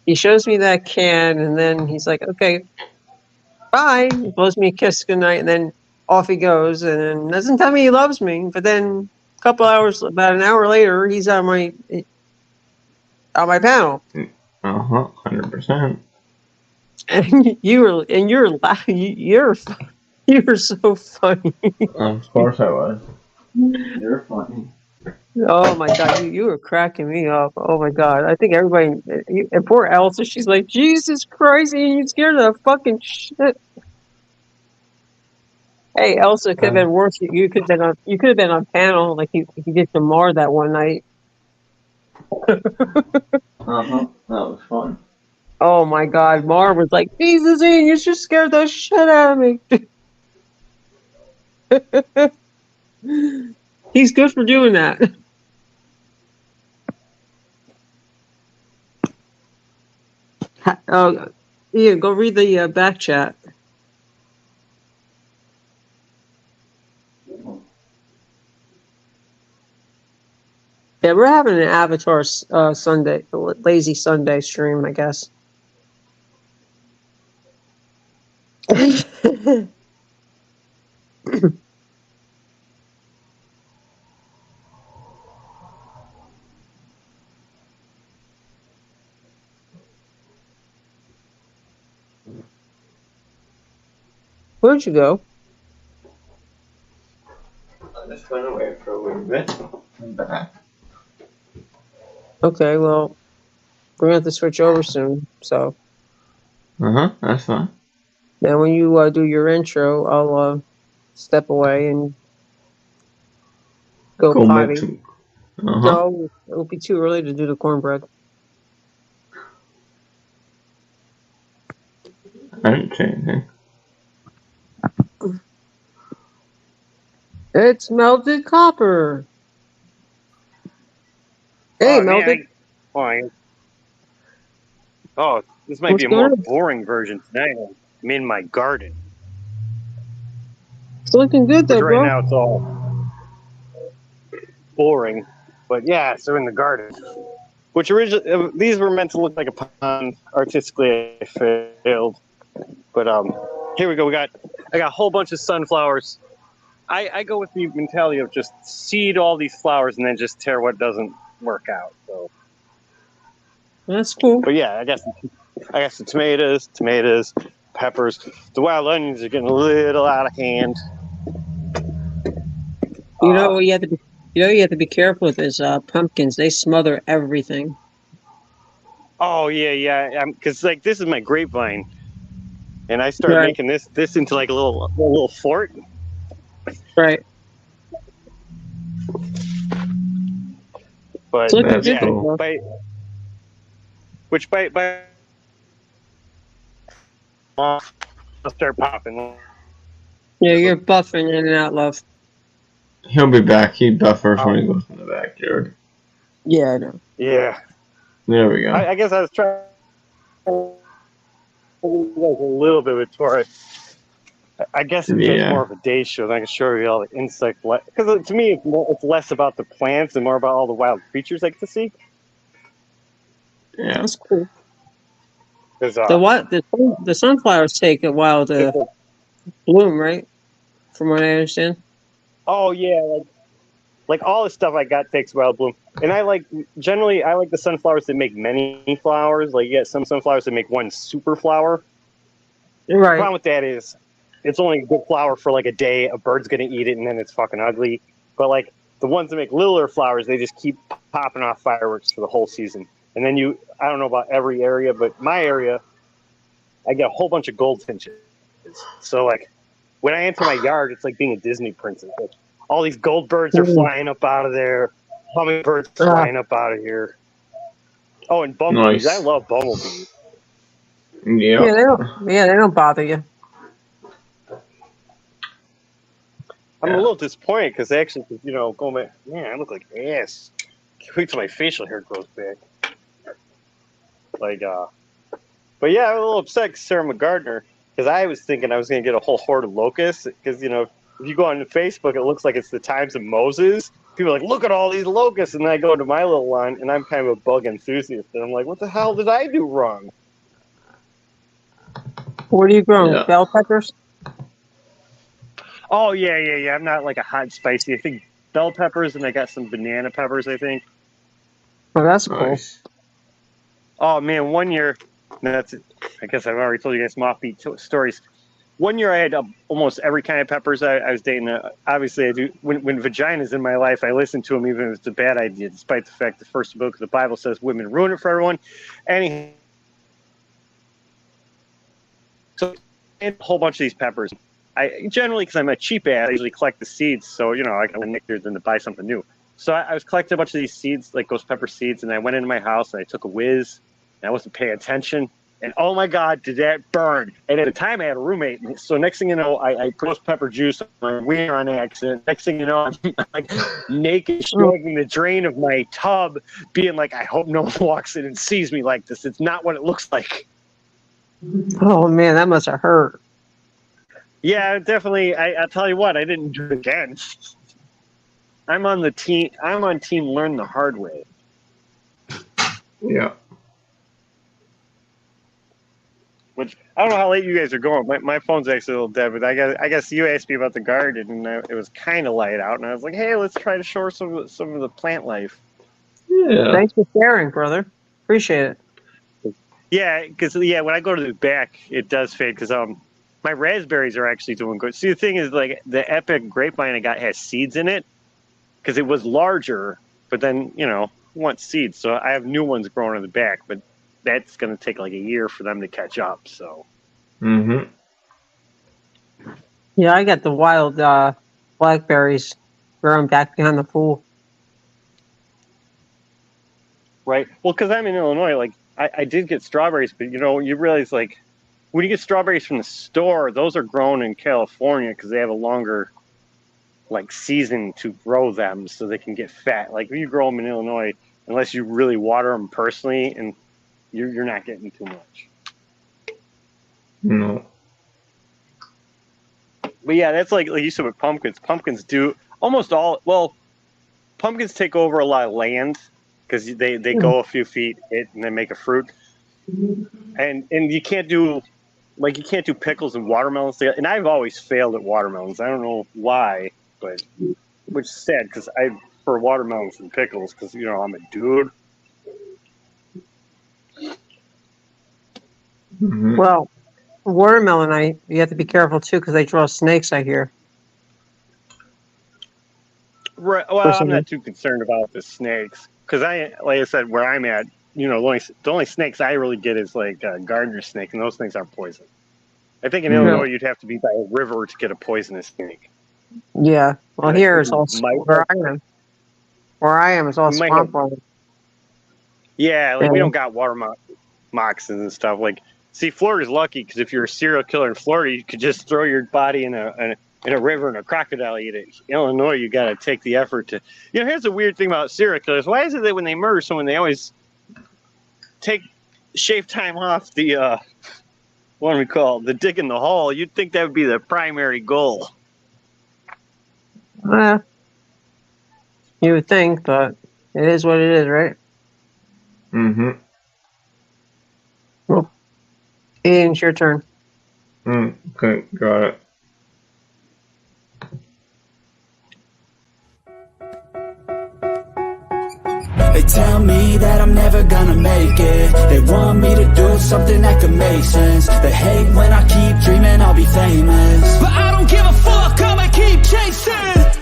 he shows me that can, and then he's like, okay, bye. He blows me a kiss goodnight, and then off he goes, and then doesn't tell me he loves me. But then a couple hours, about an hour later, he's on my panel. 100%. And you're laughing. You're so funny. Of course I was. You're funny. Oh my God, you were cracking me up. Oh my God, I think everybody, and poor Elsa, she's like, Jesus Christ, you scared of the fucking shit. Hey, Elsa, could have been worse. You could have been on panel like you did to Mar that one night. That was fun. Oh my God, Mar was like, Jesus, Ian, you just scared the shit out of me. He's good for doing that. Oh, yeah, go read the back chat. Yeah, we're having an Avatar Sunday, lazy Sunday stream, I guess. Where'd you go? I just went away for a little bit. I'm back. Okay, well, we're gonna have to switch over soon. So That's fine. now, when you do your intro, I'll step away and go potty. No, it'll be too early to do the cornbread. I didn't say anything. It's melted copper. Hey, melted. Fine. Oh, this might What's be a going more on? boring version tonight. I'm in my garden. It's looking good though, Which right bro. now it's all boring. But yeah, so in the garden. Which originally, these were meant to look like a pond. Artistically, I failed. But here we go. I got a whole bunch of sunflowers. I go with the mentality of just seed all these flowers and then just tear what doesn't work out. So That's cool. But yeah, I guess the tomatoes, peppers. The wild onions are getting a little out of hand. You know you have to be. You have to be careful with is pumpkins. They smother everything. Oh yeah. Because like this is my grapevine, and I started making this into like a little fort. Right. But So That's cool. I'll start popping. Yeah, you're buffing in and out, love. He'll be back. He buffers when he goes in the backyard. Yeah, I know. Yeah. There we go. I guess I was trying a little bit of a tour. I guess it takes more of a day show, then I can show you all the insect life. Because to me, it's less about the plants and more about all the wild creatures I get to see. Yeah. That's cool. The The sunflowers take a while to bloom, right? From what I understand. Oh yeah, like all the stuff I got takes a while to bloom. And I like the sunflowers that make many flowers. Like you get some sunflowers that make one super flower. Right. The problem with that is it's only a good flower for like a day. A bird's gonna eat it and then it's fucking ugly. But like the ones that make littler flowers, they just keep popping off fireworks for the whole season. And then I don't know about every area, but my area, I get a whole bunch of goldfinches. So like when I enter my yard, it's like being a Disney princess. Like, all these gold birds are flying up out of there. Hummingbirds flying up out of here. Oh, and bumblebees. Nice. I love bumblebees. Yep. Yeah, they don't bother you. I'm a little disappointed because actually, going back, man, I look like ass. Can't wait till my facial hair grows back. But yeah, I'm a little upset because Sarah McGardner, because I was thinking I was going to get a whole horde of locusts. Because, if you go on Facebook, it looks like it's the times of Moses. People are like, look at all these locusts. And then I go to my little line, and I'm kind of a bug enthusiast. And I'm like, what the hell did I do wrong? What are you growing? Yeah. Bell peppers? Oh yeah. I'm not like a hot spicy. I think bell peppers, and I got some banana peppers. I think. Oh, that's cool. Nice. Oh man, one year. That's. I guess I've already told you guys some offbeat stories. One year I had almost every kind of peppers. I was dating. Obviously, I do. When vagina's in my life, I listen to them even if it's a bad idea, despite the fact the first book of the Bible says women ruin it for everyone. Anyhow, so I had a whole bunch of these peppers. I generally, because I'm a cheap ass, I usually collect the seeds, so I can nick than to buy something new. So I was collecting a bunch of these seeds, like ghost pepper seeds, and I went into my house and I took a whiz, and I wasn't paying attention. And oh my God, did that burn? And at the time, I had a roommate. So next thing you know, I put ghost pepper juice on my wiener on accident. Next thing you know, I'm like naked, shagging the drain of my tub, being like, I hope no one walks in and sees me like this. It's not what it looks like. Oh man, that must have hurt. Yeah, definitely. I'll tell you what, I didn't do it again. I'm on team learn the hard way. Yeah. Which I don't know how late you guys are going. My phone's actually a little dead, but I guess you asked me about the garden, and it was kind of light out, and I was like, hey, let's try to show some of the plant life. Yeah. Thanks for sharing, brother. Appreciate it. Yeah, because when I go to the back, it does fade because my raspberries are actually doing good. See, the thing is, like the epic grapevine I got has seeds in it because it was larger, but then want seeds, so I have new ones growing in the back, but that's going to take like a year for them to catch up. So. Mm-hmm. Yeah, I got the wild blackberries growing back behind the pool. Right. Well, because I'm in Illinois, like I did get strawberries, but you realize like when you get strawberries from the store, those are grown in California because they have a longer like season to grow them, so they can get fat. Like when you grow them in Illinois, unless you really water them personally, and you're not getting too much. No. But yeah, that's like you said with pumpkins. Pumpkins do almost all. Well, pumpkins take over a lot of land because they go a few feet and then make a fruit. And you can't do pickles and watermelons together. And I've always failed at watermelons. I don't know why, but which is sad because I prefer watermelons and pickles because I'm a dude. Mm-hmm. Well, watermelon, you have to be careful too because they draw snakes. I hear. Right. Well, I'm not too concerned about the snakes because like I said, where I'm at, the only snakes I really get is like gardener snake, and those things aren't poison. I think in Illinois you'd have to be by a river to get a poisonous snake. Yeah. Well, here it's all where I am. Where I am, it's all swamp water. Yeah, like we don't got water moccasins and stuff. Like, see, Florida's lucky because if you're a serial killer in Florida, you could just throw your body in a river and a crocodile eat it. Illinois, you got to take the effort to. Here's the weird thing about serial killers. Why is it that when they murder someone, they always shave time off the what do we call it? The dig in the hole? You'd think that would be the primary goal. You would think, but it is what it is, right? Mm-hmm. Well, Ian, it's your turn. Okay, got it. They tell me that I'm never gonna make it. They want me to do something that could make sense. They hate when I keep dreaming I'll be famous, but I don't give a fuck, I'ma keep chasing.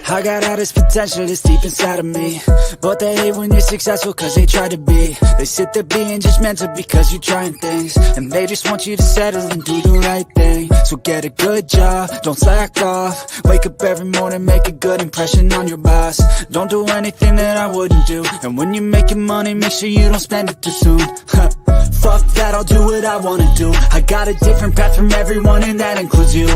I got all this potential that's deep inside of me, but they hate when you're successful cause they try to be. They sit there being judgmental because you're trying things, and they just want you to settle and do the right thing. So get a good job, don't slack off. Wake up every morning, make a good impression on your boss. Don't do anything that I wouldn't do, and when you're making money, make sure you don't spend it too soon. Fuck that, I'll do what I wanna do. I got a different path from everyone, and that includes you.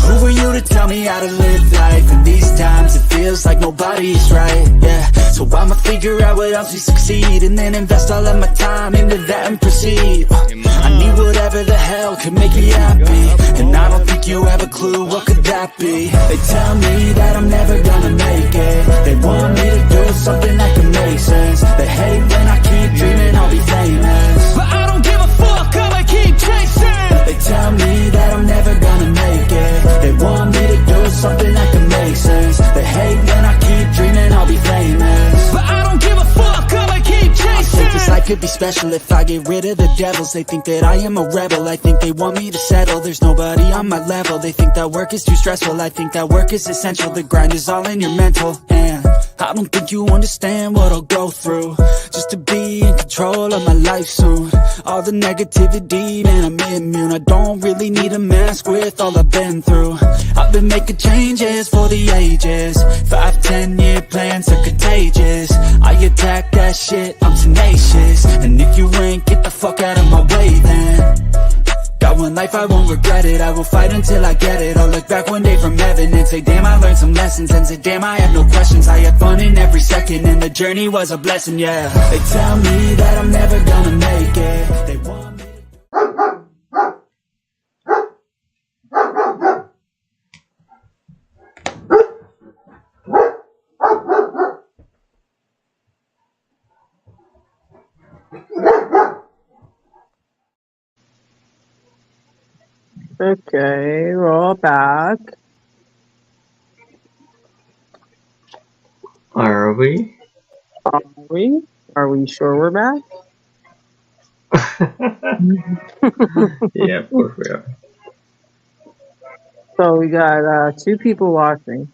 Who are you to tell me how to live life? In these times it feels like nobody's right, yeah. So I'ma figure out what else we succeed, and then invest all of my time into that and proceed. I need whatever the hell could make me happy, and I don't think you have a clue what could that be. They tell me that I'm never gonna make it. They want me to do something that can make sense. They hate when I keep dreaming I'll be famous, but I don't give a fuck, I'ma keep chasing. They tell could be special if I get rid of the devils. They think that I am a rebel, I think they want me to settle. There's nobody on my level, they think that work is too stressful. I think that work is essential, the grind is all in your mental. And I don't think you understand what I'll go through just to be in control of my life soon. All the negativity, man, I'm immune. I don't really need a mask with all I've been through. I've been making changes for the ages. 5-10 year plans are contagious. I attack that shit, I'm tenacious. And if you ain't, get the fuck out of my way then. Got one life, I won't regret it. I will fight until I get it. I'll look back one day from heaven and say, damn, I learned some lessons. And say, damn, I have no questions. I had fun in every second, and the journey was a blessing, yeah. They tell me that I'm never gonna make it. They want me to... Okay, we're all back. Are we? Are we? Are we sure we're back? Yeah, of course we are. So we got 2 people watching.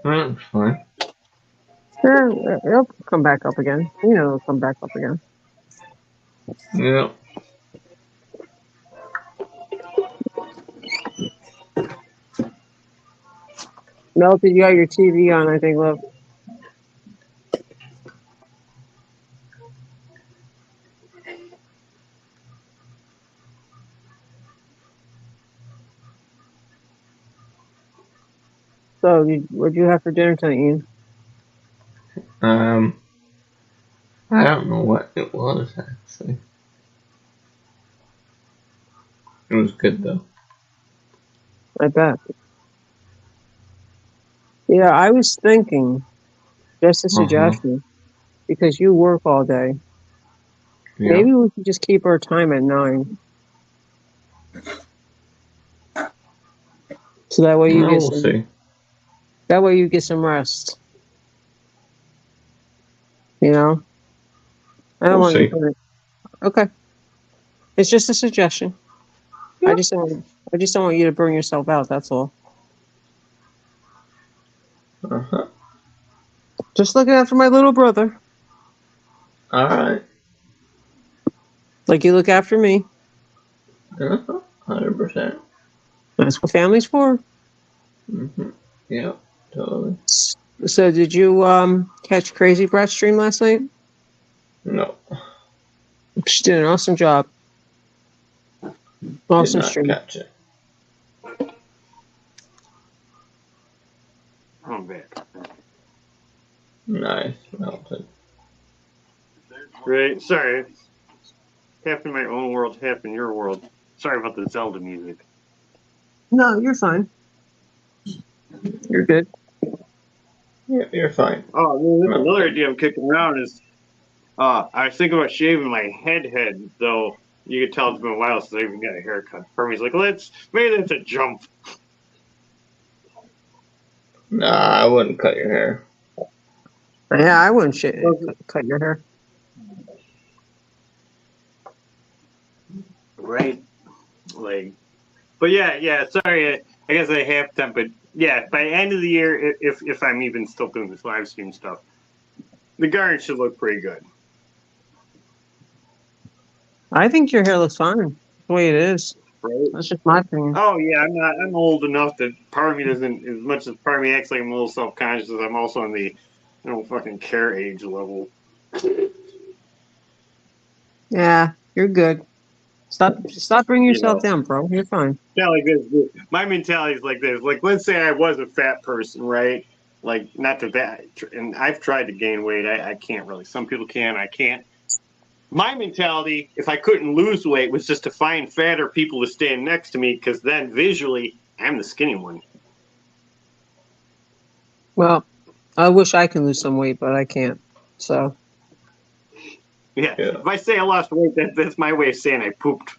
That's fine. Yeah, it'll come back up again. You know, it'll come back up again. Yeah. Melted, you got your TV on, I think, love. So, what'd you have for dinner tonight, Ian? I don't know what it was, actually. It was good, though. I bet. Yeah, I was thinking, just a suggestion, because you work all day. Yeah. Maybe we could just keep our time at 9. So that way you We'll see. That way you get some rest. You know? I don't We'll want you see. to. Okay. It's just a suggestion. Yeah. I just don't want you to burn yourself out, that's all. Uh-huh. Just looking out for my little brother. Alright. Like you look after me. Uh-huh. 100%. That's what family's for. Mm-hmm. Yeah, totally. So did you catch Crazy Brat stream last night? No. She did an awesome job. Awesome Did not stream. catch it. I'm back. Nice. Melted. Right. Sorry. Half in my own world, half in your world. Sorry about the Zelda music. No, you're fine. You're good. Yeah, you're fine. Oh, man, another idea I'm kicking around is I was thinking about shaving my head, though you could tell it's been a while since I even got a haircut. Hermie's like, maybe that's a jump. Nah, I wouldn't cut your hair. Yeah, I wouldn't cut your hair. Right. Like, but yeah, sorry, I guess I have time, but yeah, by the end of the year, if I'm even still doing this live stream stuff, the garden should look pretty good. I think your hair looks fine the way it is. Right. That's just my opinion. Oh yeah, I'm old enough that part of me doesn't, as much as part of me acts like I'm a little self-conscious, I'm also on the fucking care age level. Yeah, you're good. Stop bringing yourself down, bro. You're fine. Yeah, like this. My mentality is like this. Like, let's say I was a fat person, right? Like, not that, and I've tried to gain weight. I can't really. Some people can. I can't. My mentality, if I couldn't lose weight, was just to find fatter people to stand next to me, because then visually, I'm the skinny one. Well, I wish I could lose some weight, but I can't. So. Yeah. If I say I lost weight, that's my way of saying I pooped.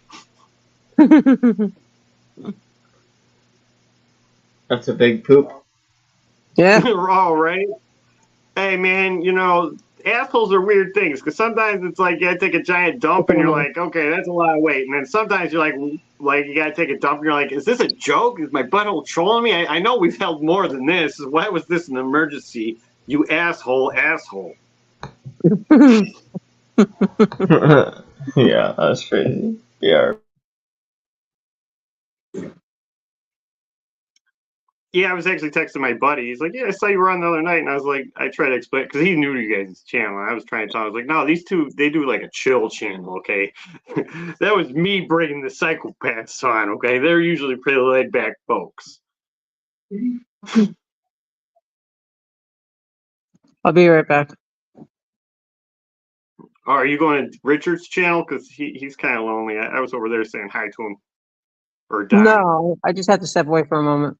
That's a big poop. Yeah. All right. Hey, man, assholes are weird things because sometimes it's like you gotta take a giant dump and you're like, okay, that's a lot of weight. And then sometimes you're like you gotta take a dump and you're like, is this a joke? Is my butthole trolling me? I know we've held more than this. Why was this an emergency? You asshole. Yeah, that's crazy. Yeah. Yeah, I was actually texting my buddy. He's like, yeah, I saw you were on the other night. And I was like, I tried to explain because he's new to you guys' channel. And I was trying to tell him, I was like, no, these two, they do like a chill channel, okay? That was me bringing the psychopaths on, okay? They're usually pretty laid back folks. I'll be right back. Oh, are you going to Richard's channel? Because he's kind of lonely. I was over there saying hi to him. Or Don. No, I just had to step away for a moment.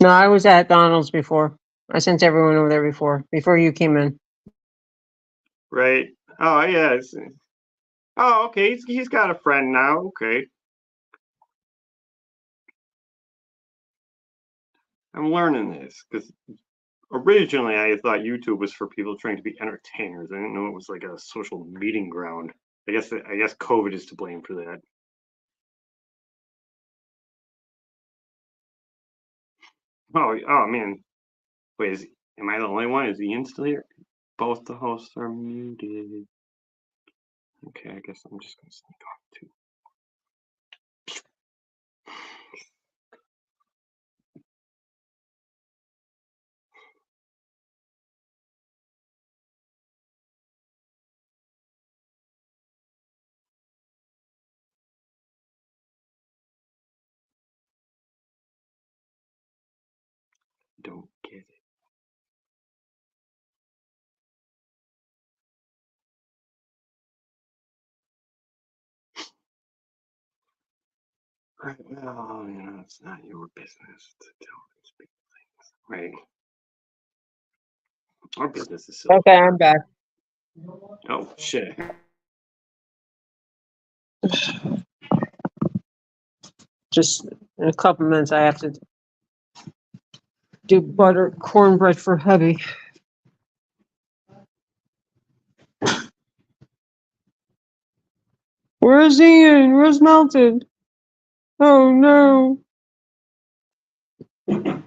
No, I was at Donald's before. I sent everyone over there before you came in. Right. Oh, yeah. Oh, okay. He's got a friend now. Okay. I'm learning this because originally I thought YouTube was for people trying to be entertainers. I didn't know it was like a social meeting ground. I guess COVID is to blame for that. Oh man. Wait, am I the only one? Is Ian still here? Both the hosts are muted. Okay, I guess I'm just gonna sneak off too. Don't get it. Right. Well, it's not your business to tell these people things, right? Our business is so. Okay, I'm back. Oh shit. Just in a couple minutes, I have to do butter cornbread for hubby. Where's Ian? Where's Melted? Oh no. Hey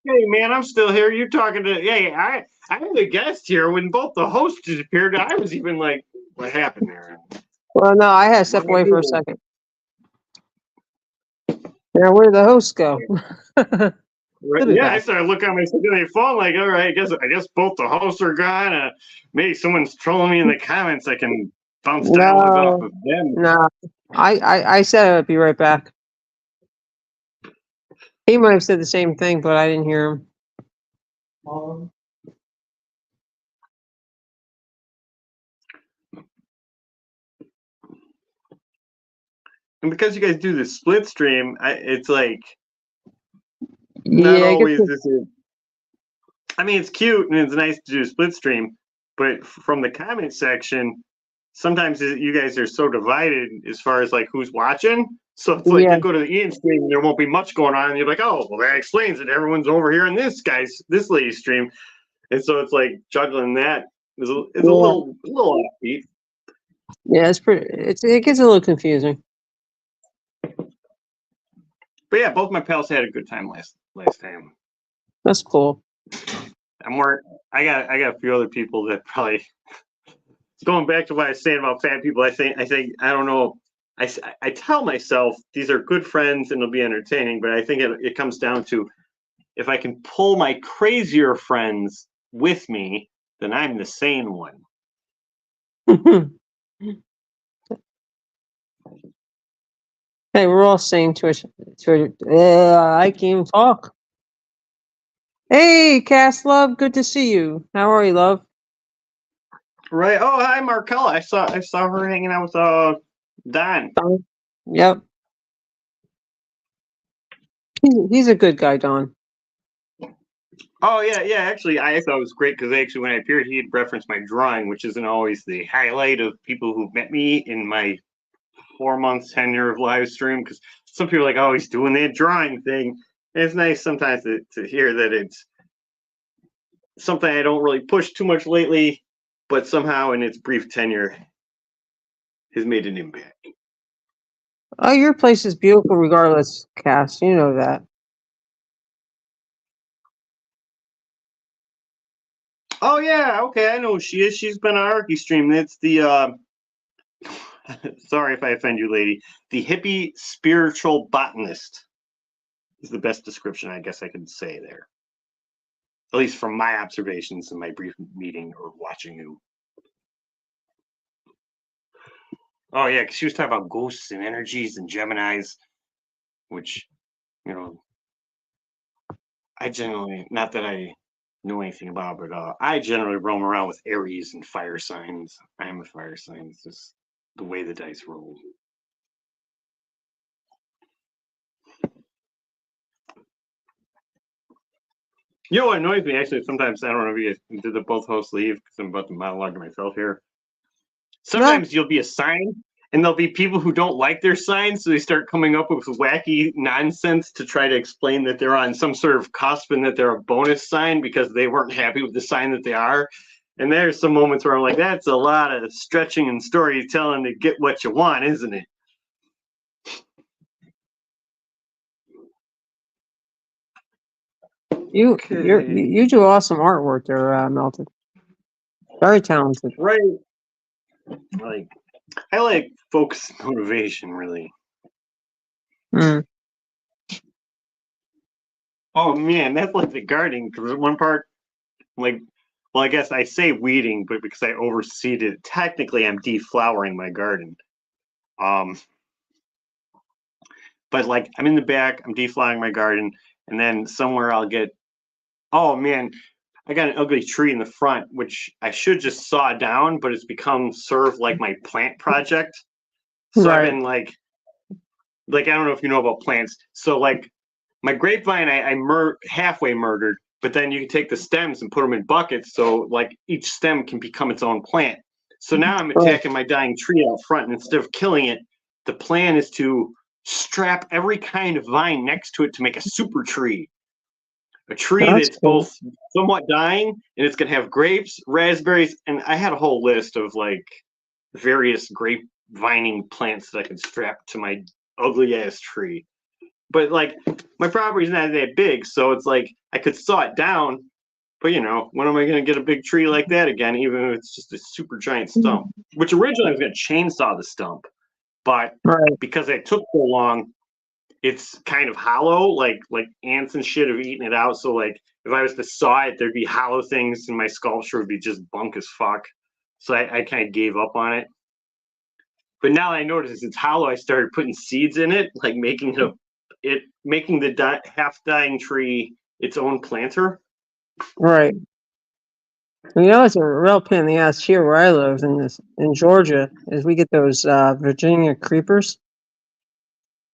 man, I'm still here. You're talking to. Yeah, I had a guest here when both the hosts disappeared. I was even like, what happened there? Well, no, I had to step away for a second. Now, where did the hosts go? Right, yeah, I started looking at my phone like, all right, I guess both the hosts are gone. Maybe someone's trolling me in the comments. I can bounce dialogue off of them. No, I said I'd be right back. He might have said the same thing, but I didn't hear him. And because you guys do the split stream, it's like Yeah, not always this is. I mean, it's cute and it's nice to do a split stream, but from the comment section, sometimes you guys are so divided as far as like who's watching. So it's like you go to the Ian stream and there won't be much going on. And you're like, oh, well, that explains it. Everyone's over here in this lady's stream. And so it's like juggling that is a little offbeat. Yeah, it gets a little confusing. But yeah, both my pals had a good time last time. That's cool. I got a few other people that probably going back to what I was saying about fat people. I think I don't know. I tell myself these are good friends and they'll be entertaining, but I think it comes down to if I can pull my crazier friends with me, then I'm the sane one. Hey, we're all saying to I can't even talk. Hey, Cass, love, good to see you. How are you, love? Right. Oh, hi, Markella. I saw her hanging out with Don. Yep. He's a good guy, Don. Oh yeah. Actually, I thought it was great because when I appeared, he had referenced my drawing, which isn't always the highlight of people who've met me in my 4 months tenure of live stream. Because some people are like, oh, he's doing that drawing thing. it's nice sometimes to hear that it's something I don't really push too much lately, but somehow in its brief tenure has made an impact. Oh, your place is beautiful regardless, Cass. You know that. Oh yeah, okay, I know who she is. She's been on Arky stream. It's the sorry if I offend you, lady. The hippie spiritual botanist is the best description I guess I could say there. At least from my observations in my brief meeting or watching you. Oh yeah, because she was talking about ghosts and energies and Geminis, which, you know, I generally, not that I know anything about, but I generally roam around with Aries and fire signs. I am a fire sign. It's just the way the dice roll. You know what annoys me actually sometimes, I don't know if you guys did the both hosts leave because I'm about to monologue to myself here. Sometimes you'll be a sign and there'll be people who don't like their sign, so they start coming up with wacky nonsense to try to explain that they're on some sort of cusp and that they're a bonus sign because they weren't happy with the sign that they are. And there's some moments where I'm like, that's a lot of stretching and storytelling to get what you want, isn't it? You do awesome artwork there, Melton. Very talented. Right. Like, I like focus motivation, really. Mm. Oh man, that's like the gardening. Because one part, like, well, I guess I say weeding, but because I overseed it, technically I'm deflowering my garden. But like I'm in the back, I'm deflowering my garden, and then somewhere I'll get, oh man, I got an ugly tree in the front, which I should just saw down, but it's become sort of like my plant project. So I've been like I don't know if you know about plants. So like my grapevine, I halfway murdered, but then you can take the stems and put them in buckets, so like each stem can become its own plant. So now I'm attacking my dying tree out front, and instead of killing it, the plan is to strap every kind of vine next to it to make a super tree. A tree that's cool. both somewhat dying and it's gonna have grapes, raspberries, and I had a whole list of like various grape vining plants that I could strap to my ugly ass tree. But like my property's not that big, so it's like I could saw it down. But you know, when am I going to get a big tree like that again? Even if it's just a super giant stump. Which originally I was going to chainsaw the stump, but because it took so long, it's kind of hollow. Like ants and shit have eaten it out. So like if I was to saw it, there'd be hollow things, and my sculpture would be just bunk as fuck. So I kind of gave up on it. But now I notice it's hollow, I started putting seeds in it, like making making the half dying tree its own planter. Right. You know, it's a real pain in the ass here where I live in Georgia, is we get those Virginia creepers,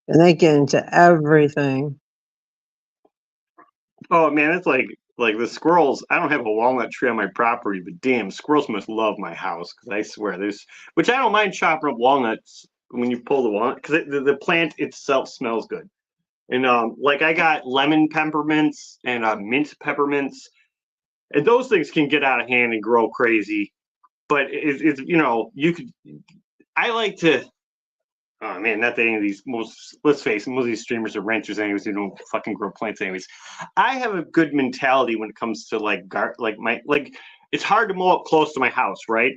and they get into everything. Oh man, it's like the squirrels. I don't have a walnut tree on my property, but damn, squirrels must love my house because I swear which I don't mind chopping up walnuts when you pull the walnut because the plant itself smells good. And like I got lemon peppermints and mint peppermints, and those things can get out of hand and grow crazy. But it's you know you could. I like to. Oh man, not that any of these let's face it, most of these streamers are renters anyways. They don't fucking grow plants anyways. I have a good mentality when it comes to like it's hard to mow up close to my house, right?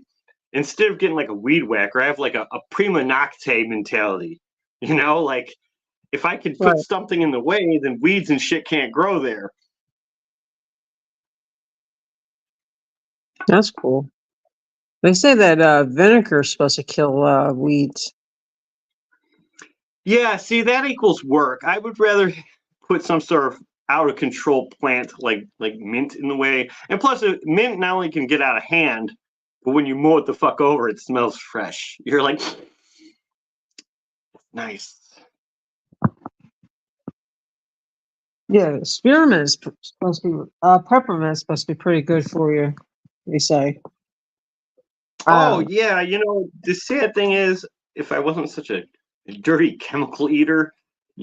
Instead of getting like a weed whacker, I have like a prima nocte mentality. You know, like if I can put something in the way, then weeds and shit can't grow there. That's cool. They say that vinegar is supposed to kill weeds. Yeah, see that equals work. I would rather put some sort of out of control plant like mint in the way, and plus mint not only can get out of hand, but when you mow it the fuck over, it smells fresh. You're like, nice. Yeah, spearmint is supposed to be peppermint is supposed to be pretty good for you. They say. Oh yeah, you know the sad thing is, if I wasn't such a dirty chemical eater,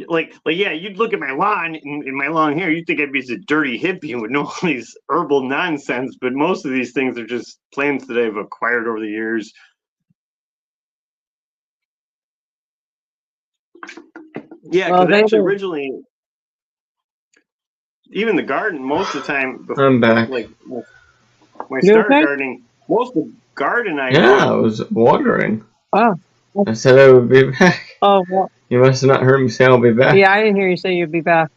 yeah, you'd look at my lawn and my long hair, you'd think I'd be a dirty hippie and would know all these herbal nonsense, but most of these things are just plants that I've acquired over the years. Yeah, Well, because they actually were, originally, even the garden, most of the time, I'm back. like when I you started okay? gardening, most of the garden I Yeah, I do, was watering. Oh, I said I would be back. oh, well, You must have not heard me say I'll be back. yeah, I didn't hear you say you'd be back.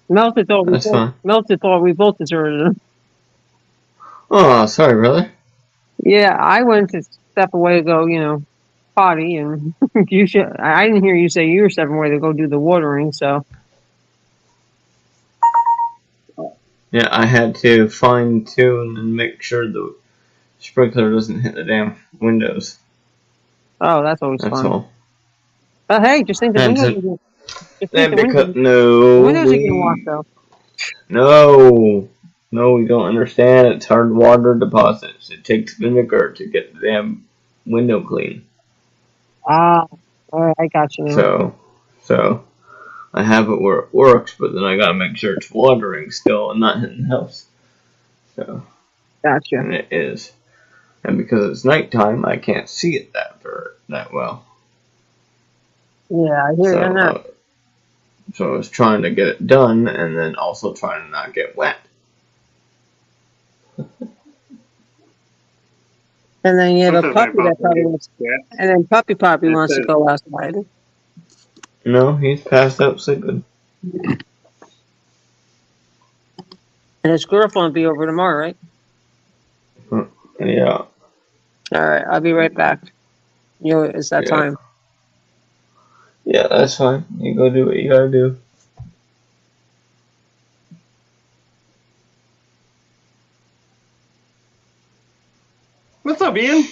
That's fine. Melted thought we both deserted it. Oh, sorry, brother. Yeah, I went to step away to go, potty, and you should. I didn't hear you say you were stepping away to go do the watering. So Yeah, I had to fine tune and make sure the sprinkler doesn't hit the damn windows. oh, that's always That's fun. all. But hey, just think the And windows. to, Just think and because the windows are getting washed out. no, you don't understand. It's hard water deposits. It takes vinegar to get the damn window clean. Ah, all right, I got you now. So I have it where it works, but then I gotta make sure it's watering still and not hitting the house. So, Gotcha. and it is. And because it's nighttime, I can't see it that well. Yeah, I hear you on that. So I was trying to get it done, and then also trying to not get wet. And then you have a sometimes my puppy that probably balcony, wants, yeah, and then puppy it wants to says, go outside. No, he's passed out sleeping. And his girlfriend will be over tomorrow, right? Yeah, All right, I'll be right back. It's that yeah, time. yeah. That's fine. You go do what you gotta do. what's up, Ian?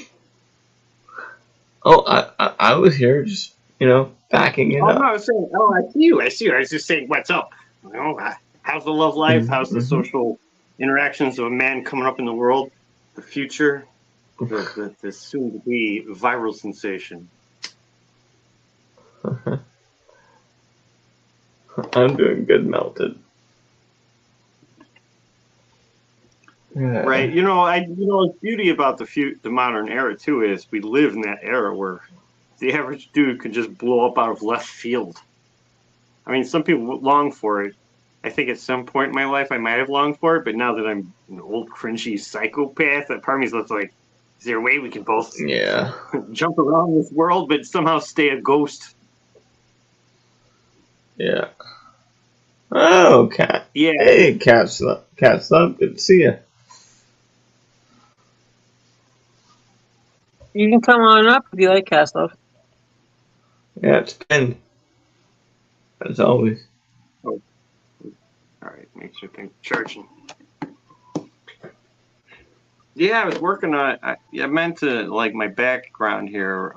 Oh, I was here, just backing it Oh, no, up. I was saying, oh, I see you. I was just saying, what's up? How's the love life? How's the Mm-hmm. social interactions of a man coming up in the world? The future? The soon-to-be viral sensation. I'm doing good, melted. Yeah. Right. The beauty about the modern era, too, is we live in that era where the average dude could just blow up out of left field. I mean, some people long for it. I think at some point in my life I might have longed for it, but now that I'm an old cringy psychopath, that part of me is like, is there a way we can both Yeah. jump around this world but somehow stay a ghost? Yeah. Oh, cat. Yeah. Hey, cat slug. Good to see you. You can come on up if you like Castle. Yeah, it's been as always. Oh. All right, make sure things charging. Yeah, I was working on it. I meant to, like, my background here.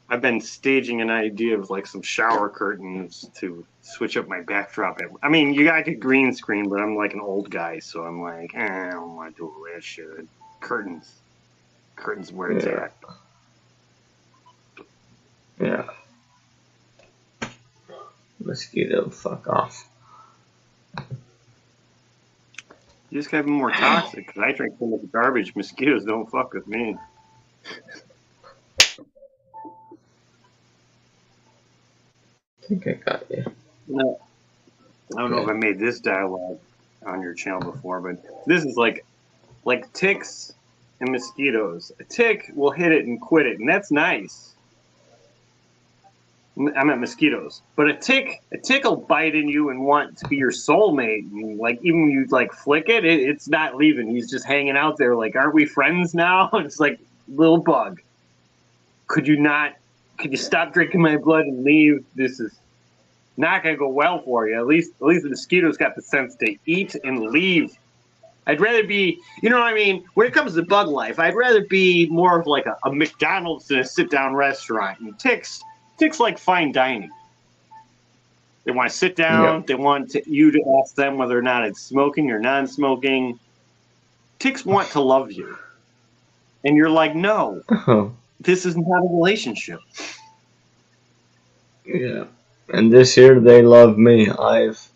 I've been staging an idea of like some shower curtains to switch up my backdrop. I mean, I could green screen, but I'm like an old guy, so I'm like, I don't want to do that shit. Curtains where it's at. Yeah. Mosquito, fuck off. You just gotta be more toxic, because I drink so much garbage. Mosquitoes don't fuck with me. I think I got you. No, I don't know if I made this dialogue on your channel before, but this is like ticks and mosquitoes. A tick will hit it and quit it, and that's nice. I meant mosquitoes, but a tick will bite in you and want to be your soulmate. And like even when you like flick it, it's not leaving. He's just hanging out there. Like, aren't we friends now? It's like, little bug. Could you stop drinking my blood and leave? This is not gonna go well for you. At least the mosquitoes got the sense to eat and leave. I'd rather be, you know what I mean? When it comes to bug life, I'd rather be more of like a McDonald's than a sit-down restaurant. And ticks like fine dining. They want to sit down. Yep. They want you to ask them whether or not it's smoking or non-smoking. Ticks want to love you. And you're like, no, Oh. this is not a relationship. Yeah. And this year they love me. I've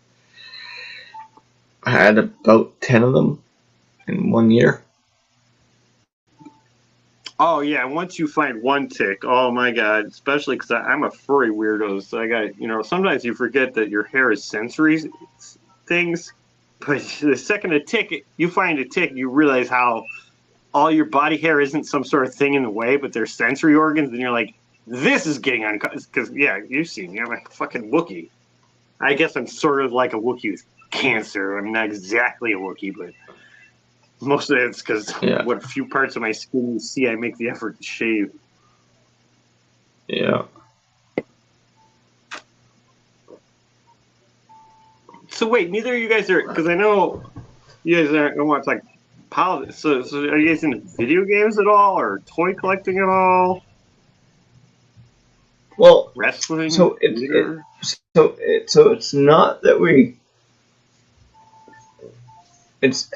had about 10 of them in 1 year. Oh yeah, once you find one tick, oh my god! Especially because I'm a furry weirdo, so I got Sometimes you forget that your hair is sensory things, but the second you find a tick, you realize how all your body hair isn't some sort of thing in the way, but they're sensory organs, and you're like, this is getting uncomfortable. Because yeah, you've seen me, I'm a fucking Wookiee. I guess I'm sort of like a Wookiee with cancer. I'm not exactly a Wookiee, but most of it's because Yeah. what few parts of my skin you see, I make the effort to shave. Yeah. So wait, neither of you guys are, because I know you guys aren't want to like politics. So are you guys into video games at all, or toy collecting at all? Well, Wrestling, so theater? it's not that it's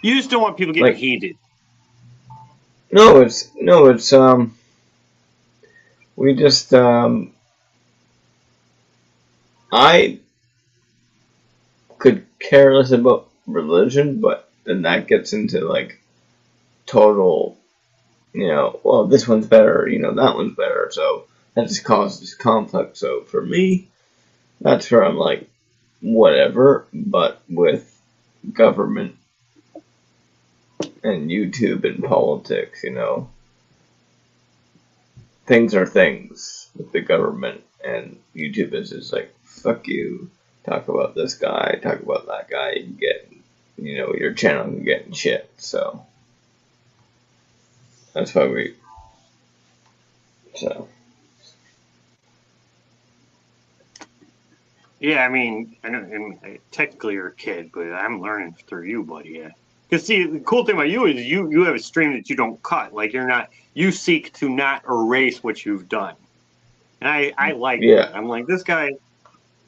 You just don't want people getting like heated. it's we just I could care less about religion, but then that gets into like total, well, this one's better, that one's better, so that just causes conflict. So for me, that's where I'm like, whatever, but with government and YouTube and politics, things are things with the government, and YouTube is just like, fuck you, talk about this guy, talk about that guy, you get, your channel can get in shit, so that's why so. Yeah, I mean, I know, technically you're a kid, but I'm learning through you, buddy. Yeah. Because see, the cool thing about you is you have a stream that you don't cut. Like you seek to not erase what you've done, and I like Yeah, that. I'm like this guy.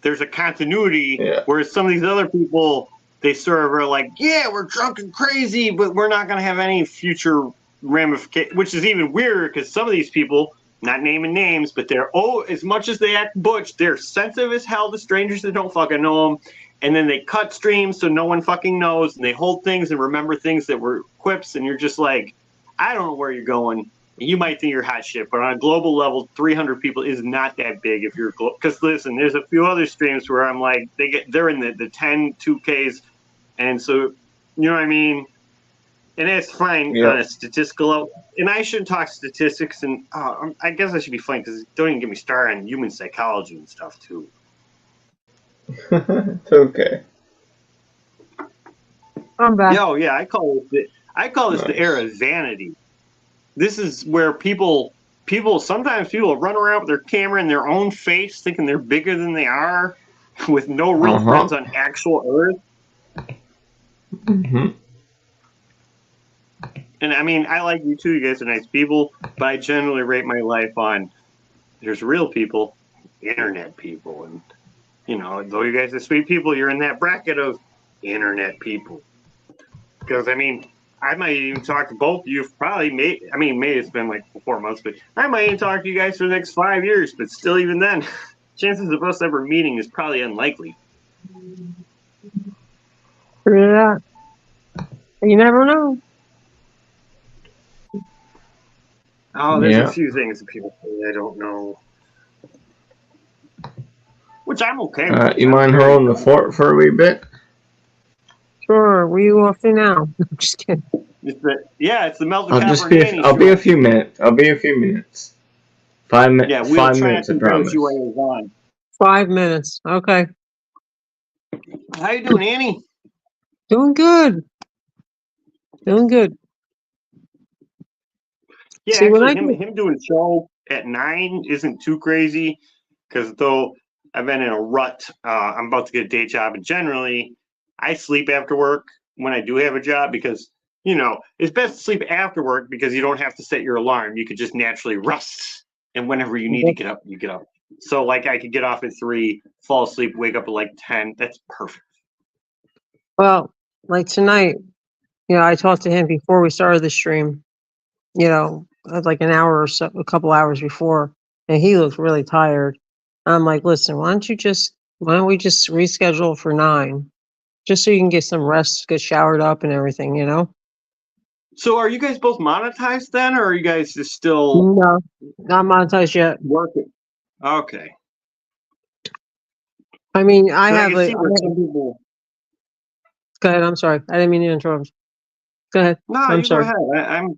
There's a continuity, yeah, whereas some of these other people, they sort of are like, yeah, we're drunk and crazy, but we're not going to have any future ramifications, which is even weirder because some of these people, not naming names, but they're, as much as they act butch, they're sensitive as hell to strangers that don't fucking know them. And then they cut streams so no one fucking knows, and they hold things and remember things that were quips, and you're just like, I don't know where you're going. You might think you're hot shit, but on a global level, 300 people is not that big if you're because listen, there's a few other streams where I'm like they're in the 10 2Ks, and so you know what I mean, and it's fine yeah. on a statistical level. And I shouldn't talk statistics, and I guess I should be fine because don't even get me started on human psychology and stuff too. It's okay. I'm back. Yeah, I call this the era of vanity. This is where sometimes people run around with their camera in their own face thinking they're bigger than they are with no real friends on actual earth. Mm-hmm. And I mean, I like you too. You guys are nice people, but I generally rate my life on there's real people, internet people. And, though you guys are sweet people, you're in that bracket of internet people. Because, I mean, I might even talk to both of you. Maybe it's been like 4 months, but I might even talk to you guys for the next 5 years. But still, even then, chances of us ever meeting is probably unlikely. True that. You never know. Oh, there's a few things that people say I don't know. Which I'm okay with. You mind holding the fort for a wee bit? Sure. Where you off to now? I'm just kidding. It's the Melted I'll be a few minutes. 5 minutes. Yeah, we'll 5 try minutes. to I promise. you while you're gone. 5 minutes. Okay. How you doing, Annie? Doing good. Doing good. Yeah, See, actually, him doing a show at 9 isn't too crazy because though I've been in a rut, I'm about to get a day job, and generally I sleep after work when I do have a job because it's best to sleep after work because you don't have to set your alarm. You could just naturally rest, and whenever you need to get up, you get up. So like I could get off at 3, fall asleep, wake up at like 10. That's perfect. Well, like tonight, I talked to him before we started the stream, like an hour or so, a couple hours before, and he looked really tired. I'm like, listen, why don't we just reschedule for 9? Just so you can get some rest, get showered up and everything, you know? So are you guys both monetized then, or are you guys just still No, not monetized yet. working? Okay. I mean, I 'Cause I have can a, see where some people. go ahead, I'm sorry. I didn't mean to interrupt. Go ahead. No, I'm you go sorry. ahead.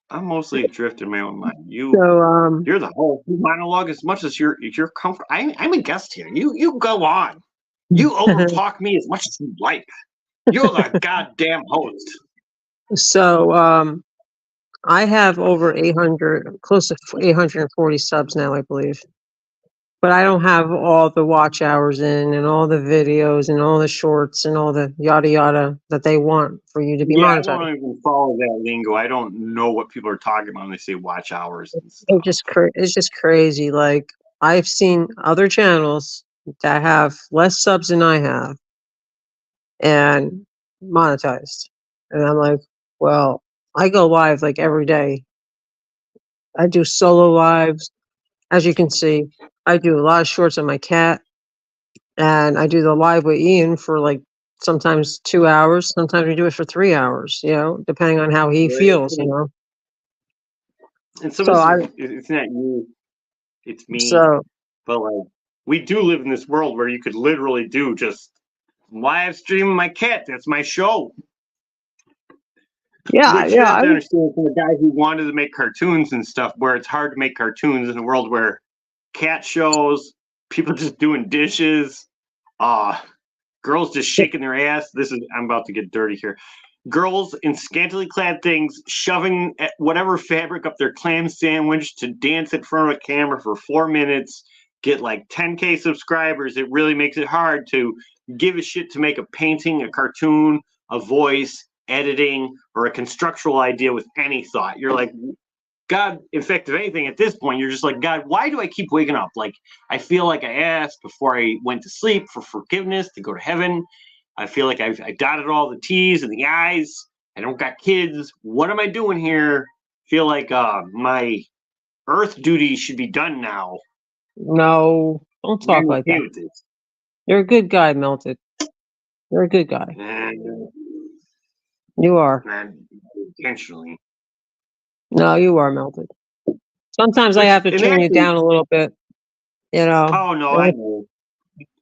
I'm mostly drifting my own mind. So, You're the host. You monologue as much as you're comfortable. I'm a guest here. You go on. You overtalk me as much as you like. You're the goddamn host. so, I have over 800, close to 840 subs now, I believe. But I don't have all the watch hours in and all the videos and all the shorts and all the yada yada that they want for you to be Yeah, I monetized. don't even follow that lingo. I don't know what people are talking about when they say watch hours and stuff. It's just crazy. Like, I've seen other channels that have less subs than I have and monetized. And I'm like, well, I go live like every day. I do solo lives. As you can see, I do a lot of shorts on my cat, and I do the live with Ian for like sometimes 2 hours. Sometimes we do it for 3 hours, depending on how he feels, And some So of I, this, it's not you, it's me. so But like, we do live in this world where you could literally do just live stream my cat. That's my show. yeah, Which you yeah, have to understand from a guy who wanted to make cartoons and stuff, where it's hard to make cartoons in a world where cat shows, people just doing dishes, uh, girls just shaking their ass. I'm about to get dirty here. Girls in scantily clad things shoving whatever fabric up their clam sandwich to dance in front of a camera for 4 minutes, get like 10K subscribers. It really makes it hard to give a shit to make a painting, a cartoon, a voice, editing, or a constructual idea with any thought. You're like, God, in fact, if anything, at this point, you're just like, God, why do I keep waking up? Like, I feel like I asked before I went to sleep for forgiveness to go to heaven. I feel like I dotted all the T's and the I's. I don't got kids. What am I doing here? Feel like my earth duty should be done now. no, don't talk I'm like okay that. with this. You're a good guy, Melted. You're a good guy. And, You are. intentionally. No, you are, Melted. Sometimes I Which, have to and turn you actually, down a little bit, oh no, I know.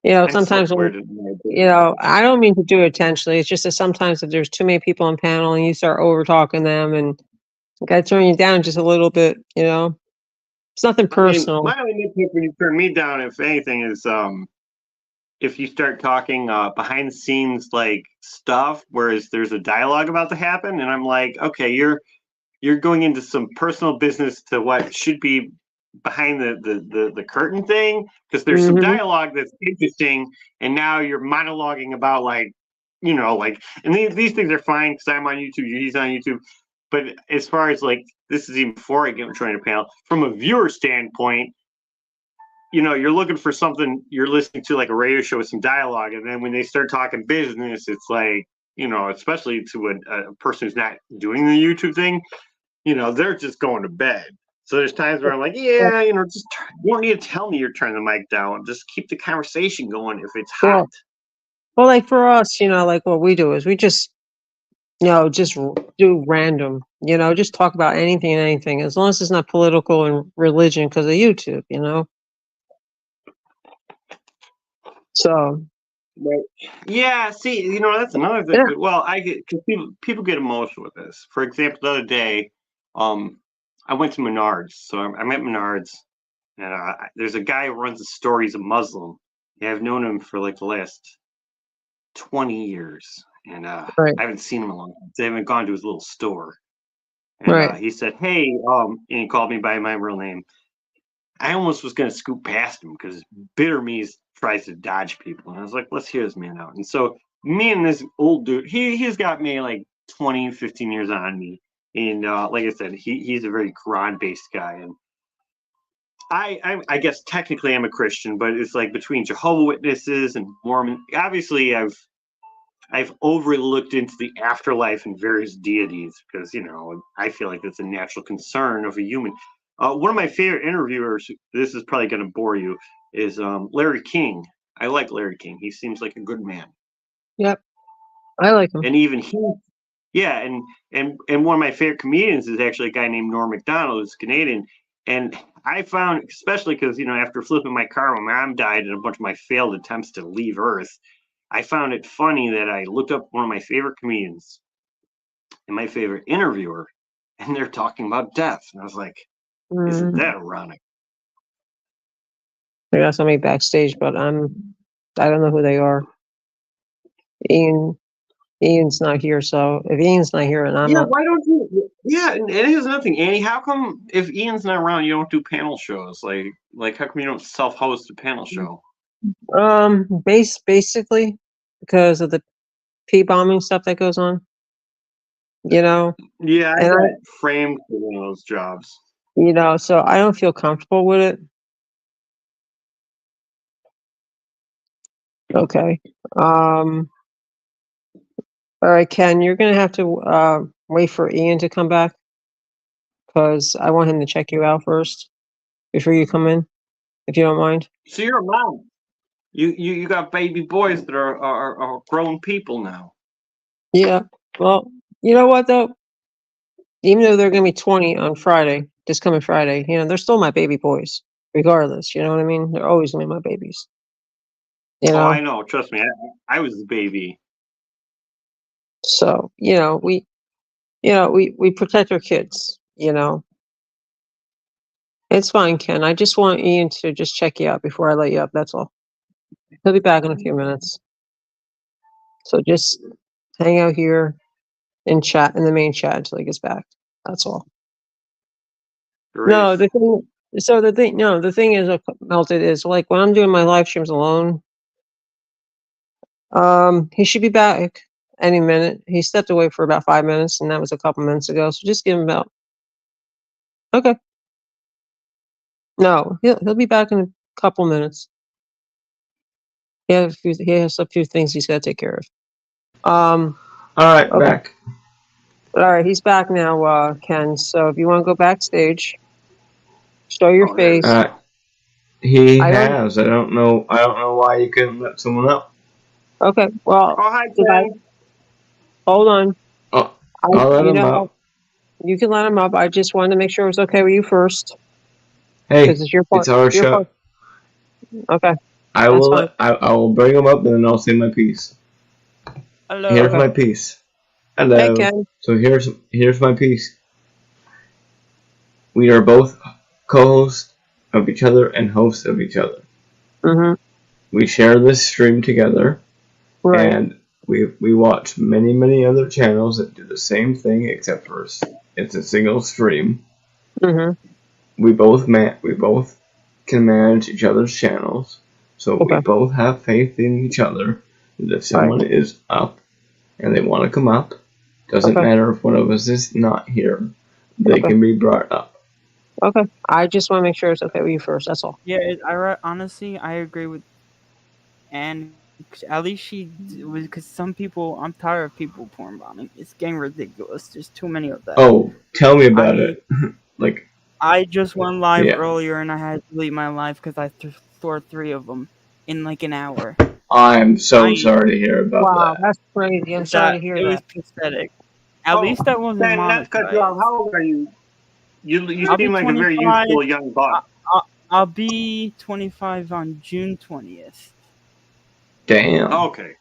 I'm sometimes when, self-aware. I don't mean to do it intentionally. It's just that sometimes if there's too many people on panel and you start over talking them, and I gotta turn you down just a little bit, It's nothing I mean, personal. my only nitpick when you turn me down, if anything, is if you start talking behind the scenes like stuff, whereas there's a dialogue about to happen, and I'm like, okay, you're going into some personal business to what should be behind the curtain thing, because there's some Hmm. dialogue that's interesting, and now you're monologuing about like, like, and these things are fine because I'm on YouTube, he's on YouTube, but as far as like, this is even before I get joined a panel, from a viewer standpoint, you're looking for something, you're listening to like a radio show with some dialogue, and then when they start talking business, it's like, especially to a person who's not doing the YouTube thing, they're just going to bed. So there's times where I'm like, yeah, just you don't need to tell me you're turning the mic down. Just keep the conversation going if it's hot. Well, like for us, like what we do is we just, just do random, just talk about anything and anything, as long as it's not political and religion because of YouTube. So, Right. Yeah, see, that's another thing. yeah, Well, I get, because people get emotional with this. For example, the other day, I went to Menards. So I'm at Menards, and there's a guy who runs a store. He's a Muslim. And I've known him for like the last 20 years, and I right, haven't seen him in a long time. So I haven't gone to his little store. And right. he said, "Hey," and he called me by my real name. I almost was going to scoot past him because bitter me tries to dodge people. And I was like, let's hear this man out. And so me and this old dude, he's got me like 20, 15 years on me. And like I said, he's a very Quran based guy. And I guess technically I'm a Christian, but it's like between Jehovah Witnesses and Mormon. Obviously, I've overlooked into the afterlife and various deities because I feel like that's a natural concern of a human. One of my favorite interviewers, this is probably going to bore you, is Larry King. I like Larry King. He seems like a good man. Yep, I like him. And even he, yeah, and one of my favorite comedians is actually a guy named Norm Macdonald, who's Canadian. And I found, especially because after flipping my car, when my mom died, and a bunch of my failed attempts to leave Earth, I found it funny that I looked up one of my favorite comedians and my favorite interviewer, and they're talking about death, and I was like, isn't that ironic? I got somebody backstage, but I don't know who they are. Ian's not here, so if Ian's not here and I'm not, why don't you? Yeah, and it is nothing, Annie. How come if Ian's not around, you don't do panel shows? Like how come you don't self-host a panel show? basically because of the P-bombing stuff that goes on, Yeah, I and got framed for one of those jobs. so I don't feel comfortable with it. Okay. All right, Ken, you're gonna have to wait for Ian to come back because I want him to check you out first before you come in, if you don't mind. So you're a mom. You got baby boys that are grown people now. Yeah. Well, you know what though? Even though they're gonna be 20 on Friday, this coming Friday, they're still my baby boys, regardless. You know what I mean? They're always gonna be my babies. Oh, I know. Trust me, I was the baby. So we protect our kids. It's fine, Ken. I just want Ian to just check you out before I let you up. That's all. He'll be back in a few minutes. So just hang out here and chat in the main chat until he gets back. That's all. Great. No, the thing is, Melted, is like when I'm doing my live streams alone, he should be back any minute. He stepped away for about 5 minutes, and that was a couple minutes ago. So just give him about. Okay. No, he'll be back in a couple minutes. He has a few things he's got to take care of. All right, Okay. back. All right, he's back now, Ken. So if you want to go backstage, show your face. He has. I don't know why you couldn't let someone up. Okay. Well. Oh, hi, Ken. Hold on. Oh, I'll let him up. You can let him up. I just wanted to make sure it was okay with you first. Hey, It's your part. it's our show. Part. Okay. I will bring him up and then I'll say my piece. Hello. Here's my piece. Hello. Hey, Ken. So here's my piece. We are both co-hosts of each other and hosts of each other. Mm-hmm. We share this stream together, right. And we watch many other channels that do the same thing, except for it's a single stream. Mm-hmm. We both can manage each other's channels, so we both have faith in each other. That if someone is up and they want to come up, doesn't matter if one of us is not here, they can be brought up. Okay. I just want to make sure it's okay with you first. That's all. Yeah, honestly, I agree with, and at least she was, because some people, I'm tired of people porn bombing. It's getting ridiculous. There's too many of them. Oh, tell me about it. I just went live earlier and I had to delete my live because I stored 3 of them in like an hour. I'm so sorry to hear about that. Wow, that's crazy. I'm sorry to hear that. It was pathetic. At least that wasn't monetized. How old are you? You seem like a very youthful young buck. I'll be 25 on June 20th. Damn. Okay.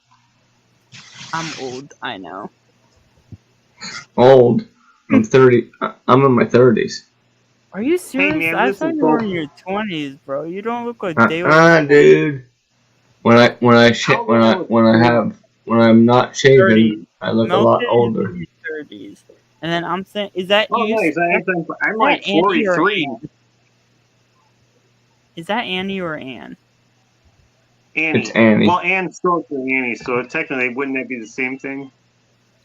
I'm old, I know. Old? I'm 30. I'm in my 30s. Are you serious? Hey, man, I thought you were in your 20s, bro. You don't look like they were. Dude. When I'm not shaving, 30s. I look a lot older. 30s. And then I'm saying, is that you? Nice. I'm like 43. Is that Annie or Ann? Annie. It's Annie. Well, Ann's short for Annie, so technically, wouldn't that be the same thing?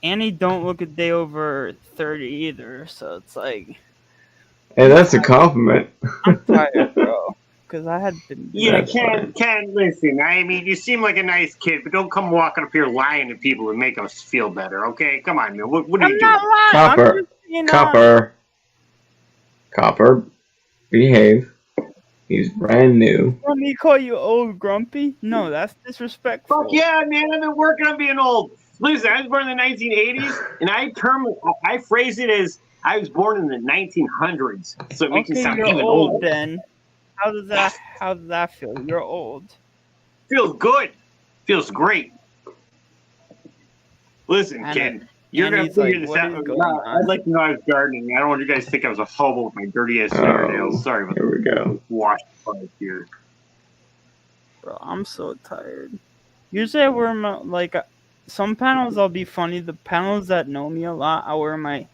Annie don't look a day over 30 either, so it's like. Hey, that's a compliment. I'm tired, bro. Because I had been. Yeah, Ken, listen. I mean, you seem like a nice kid, but don't come walking up here lying to people and make us feel better, okay? Come on, man. What are you doing? Copper. Behave. He's brand new. Let me call you old grumpy? No, that's Fuck disrespectful. yeah, man! I've been working on being old. Listen, I was born in the 1980s, and I phrase it as I was born in the 1900s, so it makes me Okay, sound you're even old older. then. How does that feel? You're old. Feels good. Feels great. Listen, And kid, you're and gonna he's like, figure this what out. is going on? I'd like to know I was gardening. I don't want you guys to think I was a hobo with my dirty ass Oh, fingernails. Sorry about here we go. wash product here. Bro, I'm so tired. Usually I wear my, like, some panels I'll be funny. The panels that know me a lot, I wear my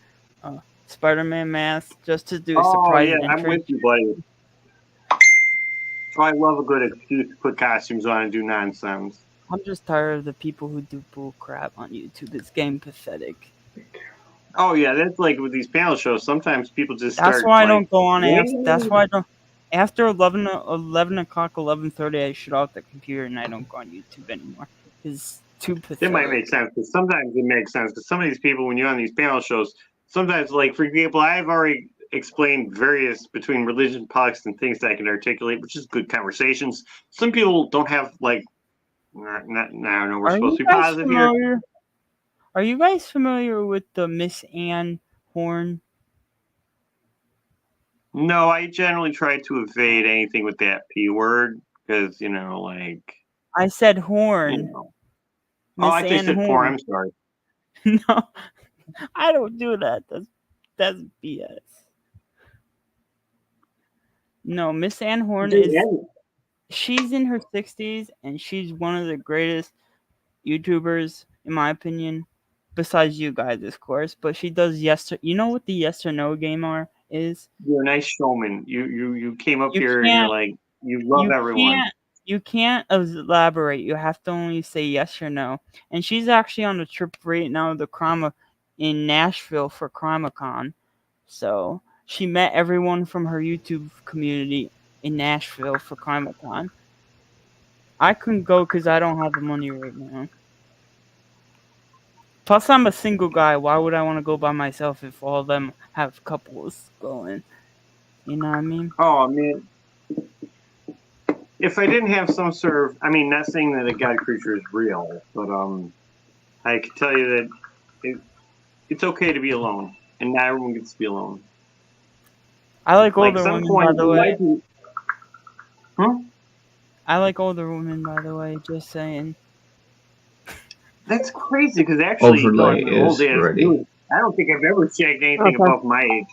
Spider-Man mask just to do a Oh surprise yeah, I'm entry. with you, buddy. Oh, I love a good excuse to put costumes on and do nonsense. I'm just tired of the people who do bull crap on YouTube. It's getting pathetic. Oh yeah, that's like with these panel shows. Sometimes people just That's start why I like, don't go on after. That's "Wait." why I don't. After 11 o'clock, 11:30, I shut off the computer and I don't go on YouTube anymore. It's too That might pathetic. make sense because sometimes it makes sense because some of these people, when you're on these panel shows, sometimes, like for example, I've already explained various between religion, politics, and things that I can articulate, which is good conversations. Some people don't have like, not I don't know. We're Are supposed you to be guys positive here. familiar? Are you guys familiar with the Miss Ann Horn? No, I generally try to evade anything with that p word because like I said you Horn. know. Oh, Miss I thought you Ann said porn. Horn. I'm sorry. No, I don't do that. That's BS. No, Miss Ann Horn is. She's in her 60s and she's one of the greatest YouTubers, in my opinion, besides you guys, of course. But she does you know what the yes or no game is? You're a nice showman. You came up You here and you're can't like you love you everyone. can't you can't elaborate. You have to only say yes or no. And she's actually on a trip right now to in Nashville for CrimeCon. So she met everyone from her YouTube community in Nashville for CrimeCon. I couldn't go because I don't have the money right now. Plus, I'm a single guy. Why would I want to go by myself if all of them have couples going? You know what I mean? Oh man, if I didn't have some sort of, I mean, not saying that a god creature is real, but I can tell you that it's okay to be alone, and not everyone gets to be alone. I like Like older some women, by point the you way. might be. Hmm? I like older women, by the way. Just saying. That's crazy because actually, Overlay as an old is ass ready. dude, I don't think I've ever shagged anything Okay. above my age.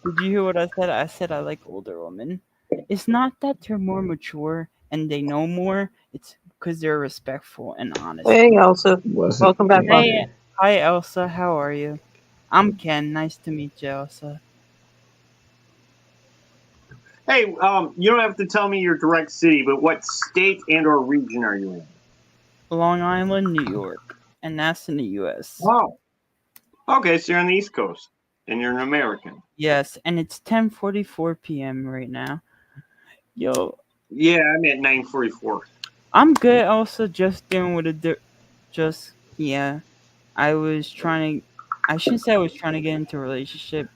Did you hear what I said? I said I like older women. It's not that they're more mature and they know more. It's because they're respectful and honest. Hey, Elsa. Wasn't Welcome back, Bob. Hey, hi Elsa. How are you? I'm Ken. Nice to meet you, Elsa. Hey, you don't have to tell me your direct city, but what state and/or region are you in? Long Island, New York, and that's in the U.S. Oh, okay, so you're on the East Coast, and you're an American. Yes, and it's 10:44 p.m. right now. Yo, Yeah, I'm at 9:44. I'm good. Also, just dealing with yeah. I was trying to. I shouldn't say I was trying to get into a relationship.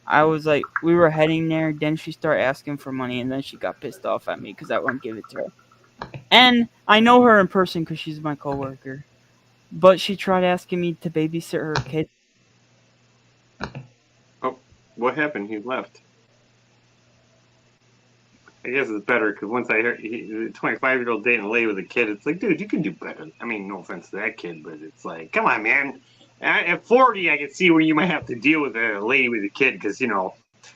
I was like, we were heading there. Then she started asking for money, and then she got pissed off at me because I wouldn't give it to her. And I know her in person because she's my coworker. But she tried asking me to babysit her kid. Oh, what happened? He left. I guess it's better because once I heard a 25-year-old dating a lady with a kid, it's like, dude, you can do better. I mean, no offense to that kid, but it's like, come on, man. At 40, I can see where you might have to deal with a lady with a kid because,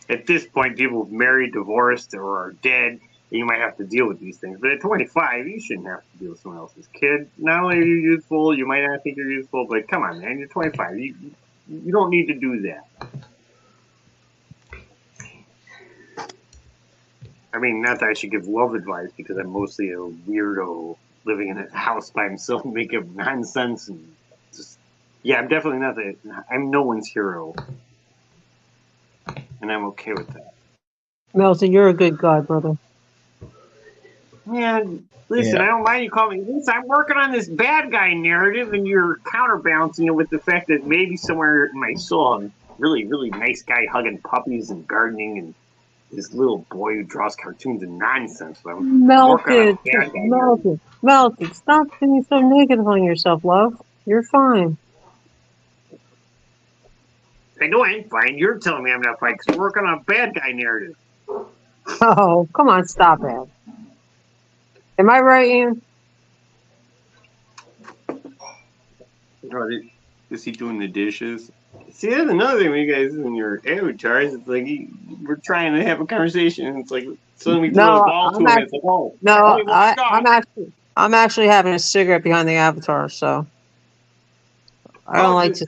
at this point, people have married, divorced, or are dead. You might have to deal with these things. But at 25, you shouldn't have to deal with someone else's kid. Not only are you youthful, you might not think you're youthful, but come on, man, you're 25. You don't need to do that. I mean, not that I should give love advice because I'm mostly a weirdo living in a house by himself, making nonsense and just. Yeah, I'm definitely not that. I'm no one's hero, and I'm okay with that. Melton, you're a good guy, brother. Man, listen, Yeah. I don't mind you calling me. Listen, I'm working on this bad guy narrative, and you're counterbalancing it with the fact that maybe somewhere in my soul, I'm really, really nice guy hugging puppies and gardening and this little boy who draws cartoons and nonsense. I'm working on a Melted, bad guy here. melted. Stop being so negative on yourself, love. You're fine. I know I ain't fine. You're telling me I'm not fine because we're working on a bad guy narrative. Oh, come on, stop it. Am I right, Ian? Is he doing the dishes? See, that's another thing when you guys in your avatars. It's like we're trying to have a conversation. And it's like suddenly we throw a No, ball to I'm him. And actually it's like, oh, no, hey, well, stop. I'm actually having a cigarette behind the avatar, so I don't Oh, like dude, to.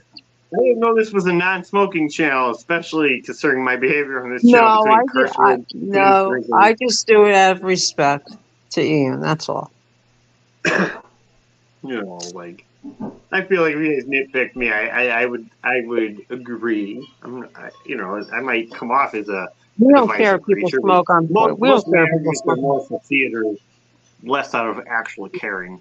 I didn't know this was a non-smoking channel, especially considering my behavior on this channel No, between curse words, and drinking. I just do it out of respect to Ian. That's all. You know, like I feel like if you guys nitpicked me, I would agree. I might come off as a We don't care divisive if people creature, but smoke on. We most don't of my care if people arguments are smoke. more for theater, less out of actual caring.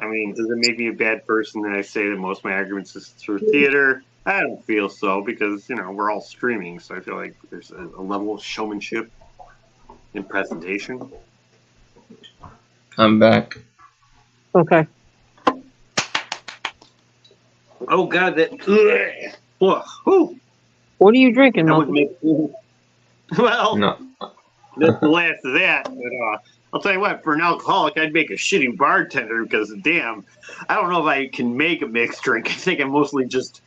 I mean, does it make me a bad person that I say that most of my arguments is for theater? I don't feel so because we're all streaming, so I feel like there's a level of showmanship in presentation. I'm back. Okay. Oh God, that. Whew, What are you drinking, that would Melton? make. Well, No. that's the last of that. But I'll tell you what, for an alcoholic, I'd make a shitty bartender because, damn, I don't know if I can make a mixed drink. I think I mostly just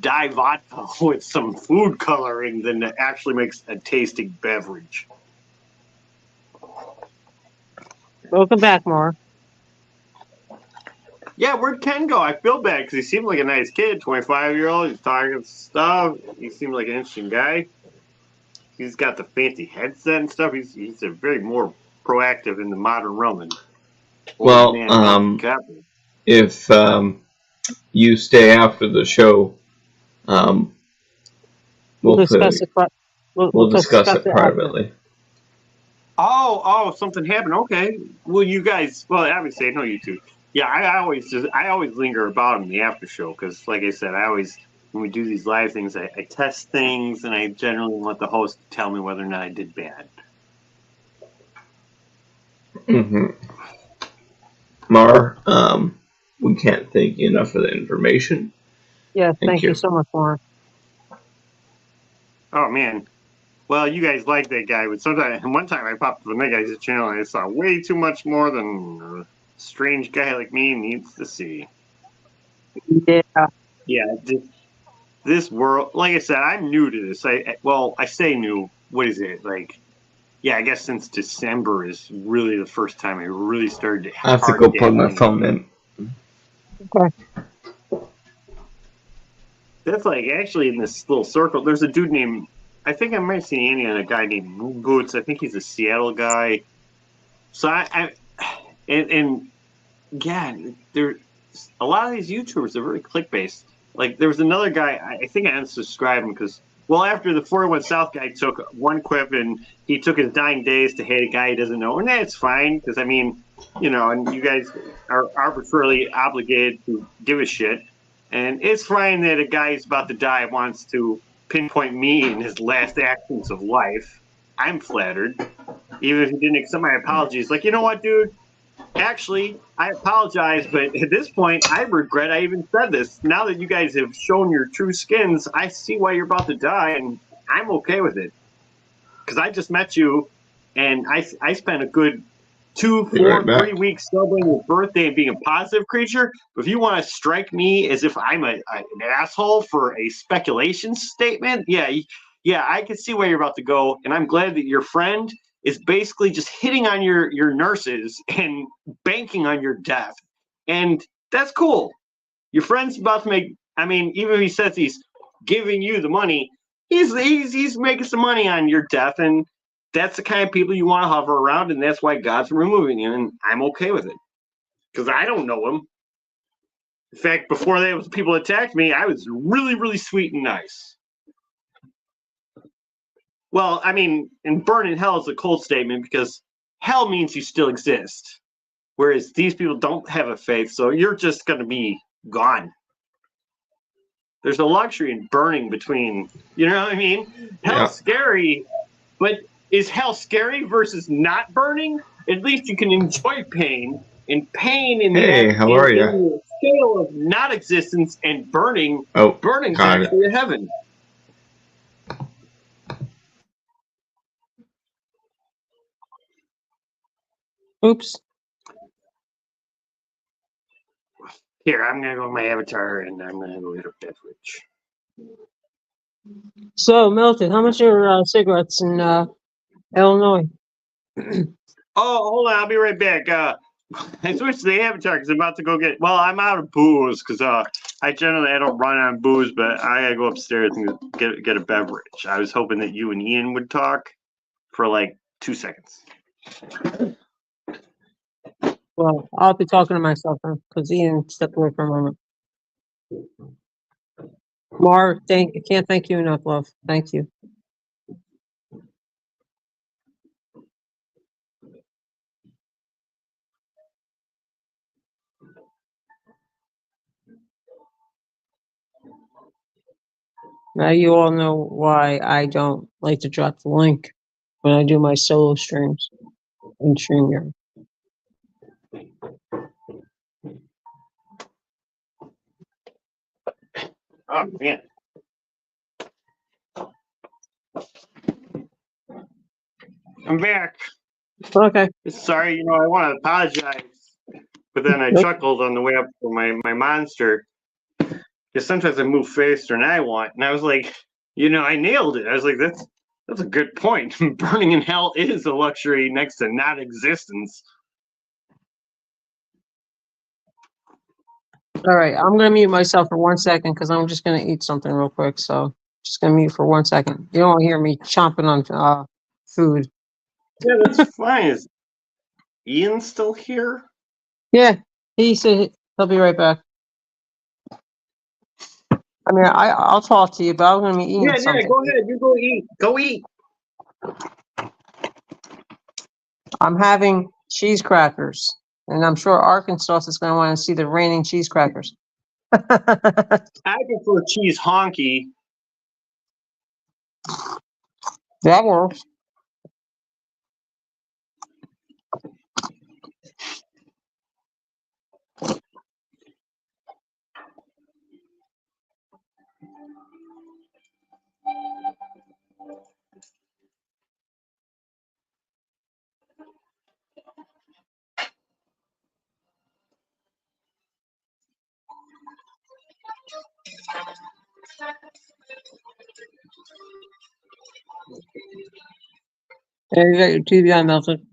dye vodka with some food coloring than it actually makes a tasting beverage. Welcome back, Mara. Yeah, where'd Ken go? I feel bad because he seemed like a nice kid, 25-year-old. He's talking stuff. He seemed like an interesting guy. He's got the fancy headset and stuff. He's a very more proactive in the modern realm than old Well, man Melton Capper. if you stay after the show, We'll we'll discuss it. we'll discuss it it after. privately. Oh, something happened. Okay. Well, you guys. Well, obviously, I know you two. Yeah, I always linger about in the after show because, like I said, when we do these live things, I test things and I generally want the host to tell me whether or not I did bad. Mm-hmm. Mar, we can't thank you enough for the information. Yes, thank you you. so much, Mara. Oh man. Well, you guys like that guy, but one time I popped up on that guy's channel and I saw way too much more than a strange guy like me needs to see. Yeah. Yeah, this world, like I said, I'm new to this. I say new. What is it like? Yeah, I guess since December is really the first time I really started to I have to go plug my phone in. Okay. That's like actually in this little circle. There's a dude named, I think I might have seen Andy and a guy named Moon Boots. I think he's a Seattle guy. So and yeah, there a lot of these YouTubers are very click based. Like there was another guy, I think I unsubscribed him because after the 41 South guy took one quip and he took his dying days to hate a guy he doesn't know, and that's fine because I mean, and you guys are arbitrarily obligated to give a shit, and it's fine that a guy who's about to die wants to pinpoint me in his last actions of life. I'm flattered, even if he didn't accept my apologies. Like, you know what, dude? Actually, I apologize, but at this point, I regret I even said this. Now that you guys have shown your true skins, I see why you're about to die, and I'm okay with it. Because I just met you, and I spent a good 2, Be 4, right back. 3 weeks celebrating your birthday and being a positive creature. But if you want to strike me as if I'm an asshole for a speculation statement, yeah, I can see where you're about to go, and I'm glad that your friend is basically just hitting on your nurses and banking on your death. And that's cool. Your friend's about to make, I mean, even if he says he's giving you the money, he's making some money on your death. And that's the kind of people you want to hover around. And that's why God's removing him. And I'm okay with it because I don't know him. In fact, before those people attacked me, I was really, really sweet and nice. Well, I mean, and burn in hell is a cold statement because hell means you still exist. Whereas these people don't have a faith, so you're just going to be gone. There's a luxury in burning between. You know what I mean? Hell's scary, but is hell scary versus not burning? At least you can enjoy pain. And pain in Hey, how are you? in the scale of not existence and burning. Oh, Burning's got it. actually a heaven. Oops. Here, I'm gonna go with my avatar and I'm gonna go get a beverage. So, Milton, how much are cigarettes in Illinois? Oh, hold on, I'll be right back. I switched to the avatar because I'm about to go get. Well, I'm out of booze because I don't run on booze, but I gotta go upstairs and get a beverage. I was hoping that you and Ian would talk for like 2 seconds. Well, I'll be talking to myself because Ian stepped away for a moment. Mark, I can't thank you enough, love. Thank you. Now you all know why I don't like to drop the link when I do my solo streams in StreamYard. Oh man. I'm back. Okay. Sorry, I want to apologize, but then I chuckled on the way up for my monster. Because sometimes I move faster than I want, and I was like, I nailed it. I was like, that's a good point. Burning in hell is a luxury next to non-existence. All right. I'm going to mute myself for 1 second because I'm just going to eat something real quick. So just going to mute for 1 second. You don't want to hear me chomping on food. Yeah, that's fine. Is Ian still here? Yeah. He said he'll be right back. I mean, I'll talk to you, but I'm going to be eating something. Yeah, go ahead. You go eat. Go eat. I'm having cheese crackers, and I'm sure Arkansas is going to want to see the raining cheese crackers. I prefer cheese honky. That works. There you got your TV on, Melton.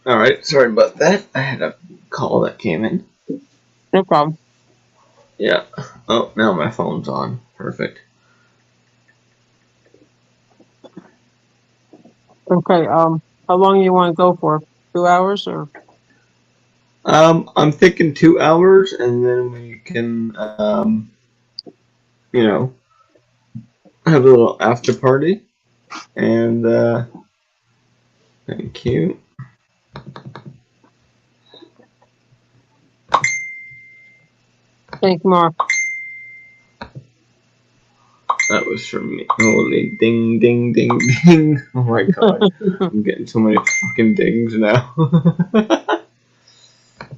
All right, sorry about that. I had a call that came in. No problem. Yeah. Oh, now my phone's on. Perfect. Okay. How long you want to go for? 2 hours or? I'm thinking 2 hours, and then we can, have a little after party. And thank you. Thank you, Mark. That was from me. Holy ding, ding, ding, ding. Oh my god. I'm getting so many fucking dings now.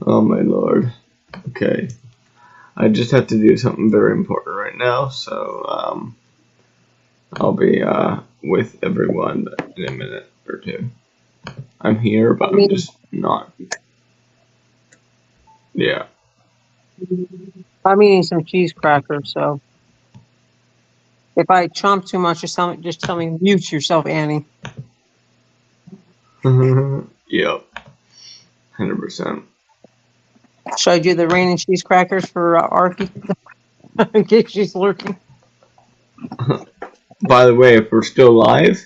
Oh my lord. Okay. I just have to do something very important right now, so I'll be with everyone in a minute or two. I'm here, but I'm just not. Yeah. I'm eating some cheese crackers, so if I chomp too much, just tell me mute yourself, Annie. Yep. 100%. Should I do the raining cheese crackers for Arky in case she's lurking? By the way, if we're still live,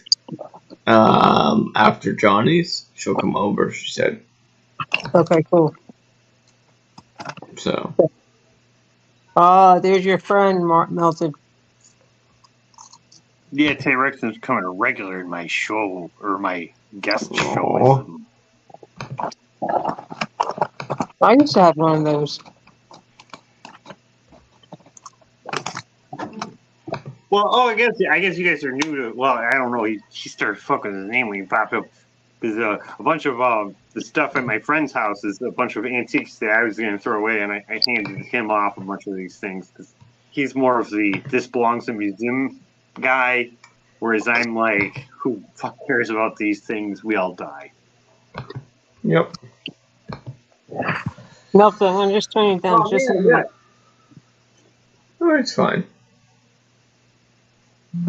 after Johnny's, she'll come over, she said. Okay, cool. So. There's your friend, Melted. Yeah, Tay Rexon's coming a regular in my show, or my guest show. Aww. I used to have one of those. Well, I guess you guys are new to. Well, I don't know. He started fucking his name when he popped up because a bunch of the stuff at my friend's house is a bunch of antiques that I was going to throw away, and I handed him off a bunch of these things because he's more of the this belongs to museum guy, whereas I'm like, who fuck cares about these things? We all die. Yep. Nelson, I'm just turning it down Oh, just a yeah, little. yeah. Oh, it's fine.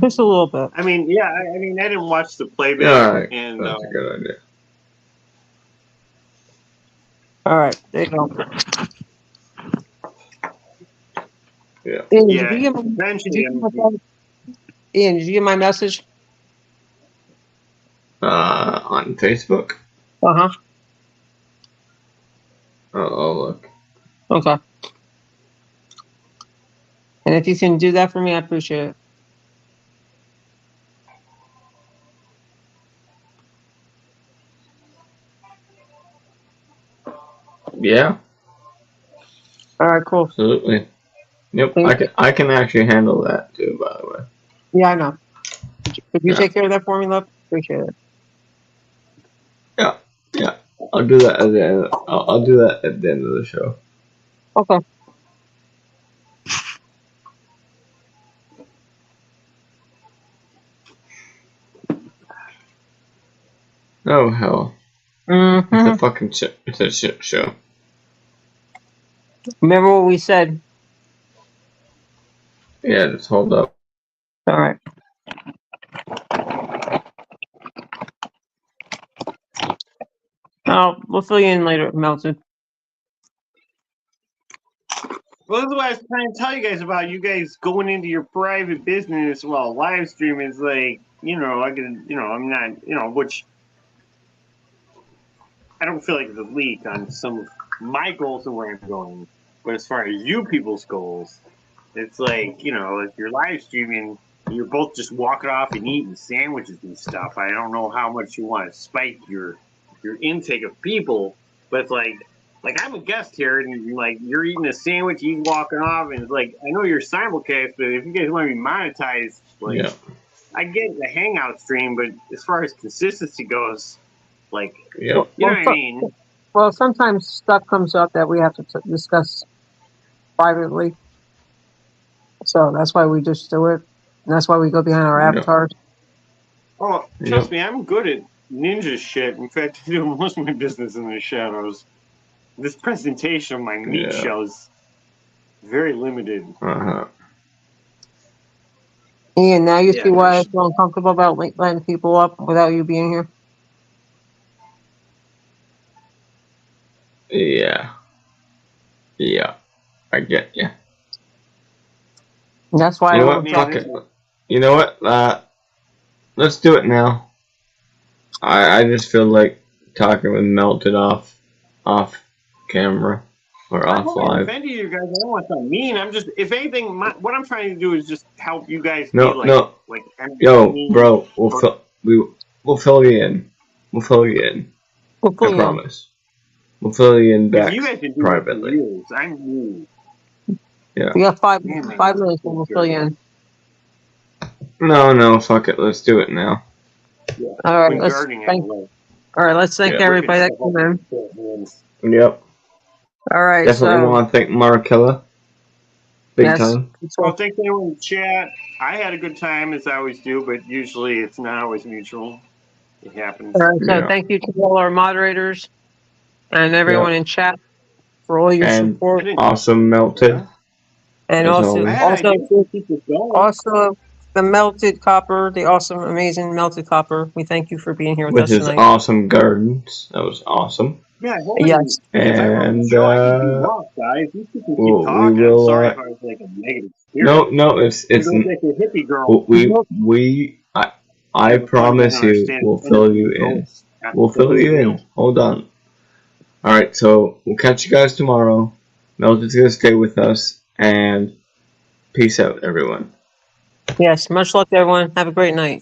Just a little bit. I mean, yeah. I mean, I didn't watch the playback, Yeah, alright. and That's a good idea. All right, there you go. Yeah. Ian, yeah. did you Eventually, Ian, did you get my message? On Facebook? Uh-huh. I'll look. Okay. And if you can do that for me, I appreciate it. Yeah, All right, cool. absolutely. Yep, Thank I can actually handle that too, by the way. Yeah, I know. Could you Yeah. take care of that for me, love? Appreciate it. Yeah. I'll do that at the end. I'll do that at the end of the show. Okay. Oh hell. Mm-hmm. It's a fucking shit. It's a shit show. Remember what we said. Yeah, just hold up. All right. We'll fill you in later, Melton. well, this is what I was trying to tell you guys about. You guys going into your private business while live stream is like, I can, I'm not, which I don't feel like it's a leak on some of my goals and where I'm going. But as far as you people's goals, it's like, if you're live streaming, you're both just walking off and eating sandwiches and stuff. I don't know how much you want to spike your intake of people, but it's like I'm a guest here, and like you're eating a sandwich, he's walking off, and it's like I know you're simulcast, but if you guys want to be monetized, like Yeah. I get the hangout stream, but as far as consistency goes, like Yep. you know what I mean? Well, sometimes stuff comes up that we have to discuss privately. So that's why we just do it. And that's why we go behind our Yeah. avatars. Oh, trust me, I'm good at ninja shit. In fact, I do most of my business in the shadows. This presentation of my meat Yeah. show is very limited. Uh-huh. Ian, now you Yeah, see why I there's- feel uncomfortable about letting people up without you being here? Yeah. Yeah. I get ya. And that's why You know I what? don't Fuck it. You know what? Let's do it now. I just feel like talking with Melted off camera or I off hope I live. offended you guys. I don't want to mean. I'm just, if anything, what I'm trying to do is just help you guys No, be like, no. like, Yo, bro, we'll fill you in. We'll fill you in. We'll pull I you in. promise. We'll fill you in back you guys can do privately. it for years. I'm new. We got 5 Man, minutes and we'll fill you in. No, fuck it. Let's do it now. Yeah. All right, When let's gardening, thank, I love all right, let's thank Yeah. everybody that came in. it. Yep. All right, Definitely so want to thank Markella. Big yes. time. Well, thanks everyone in the chat. I had a good time as I always do, but usually it's not always mutual. It happens. All right, so Yeah. thank you to all our moderators and everyone in chat for all your And support. awesome Melted. And as also, always. I had also, ideas to keep it going. also the melted copper, the awesome, amazing melted copper. We thank you for being here with With us his tonight. awesome gardens. That was awesome. Yeah, I hope Yes. if I want And to show, I can do walk, guys. You can keep we talking. will, I'm sorry if I was like a negative spirit. no, it's You look like a hippie girl. I promise you, we'll fill you in. We'll fill you in. Hold on. Alright, so we'll catch you guys tomorrow. Melted's gonna stay with us, and peace out, everyone. Yes, much luck to everyone. Have a great night.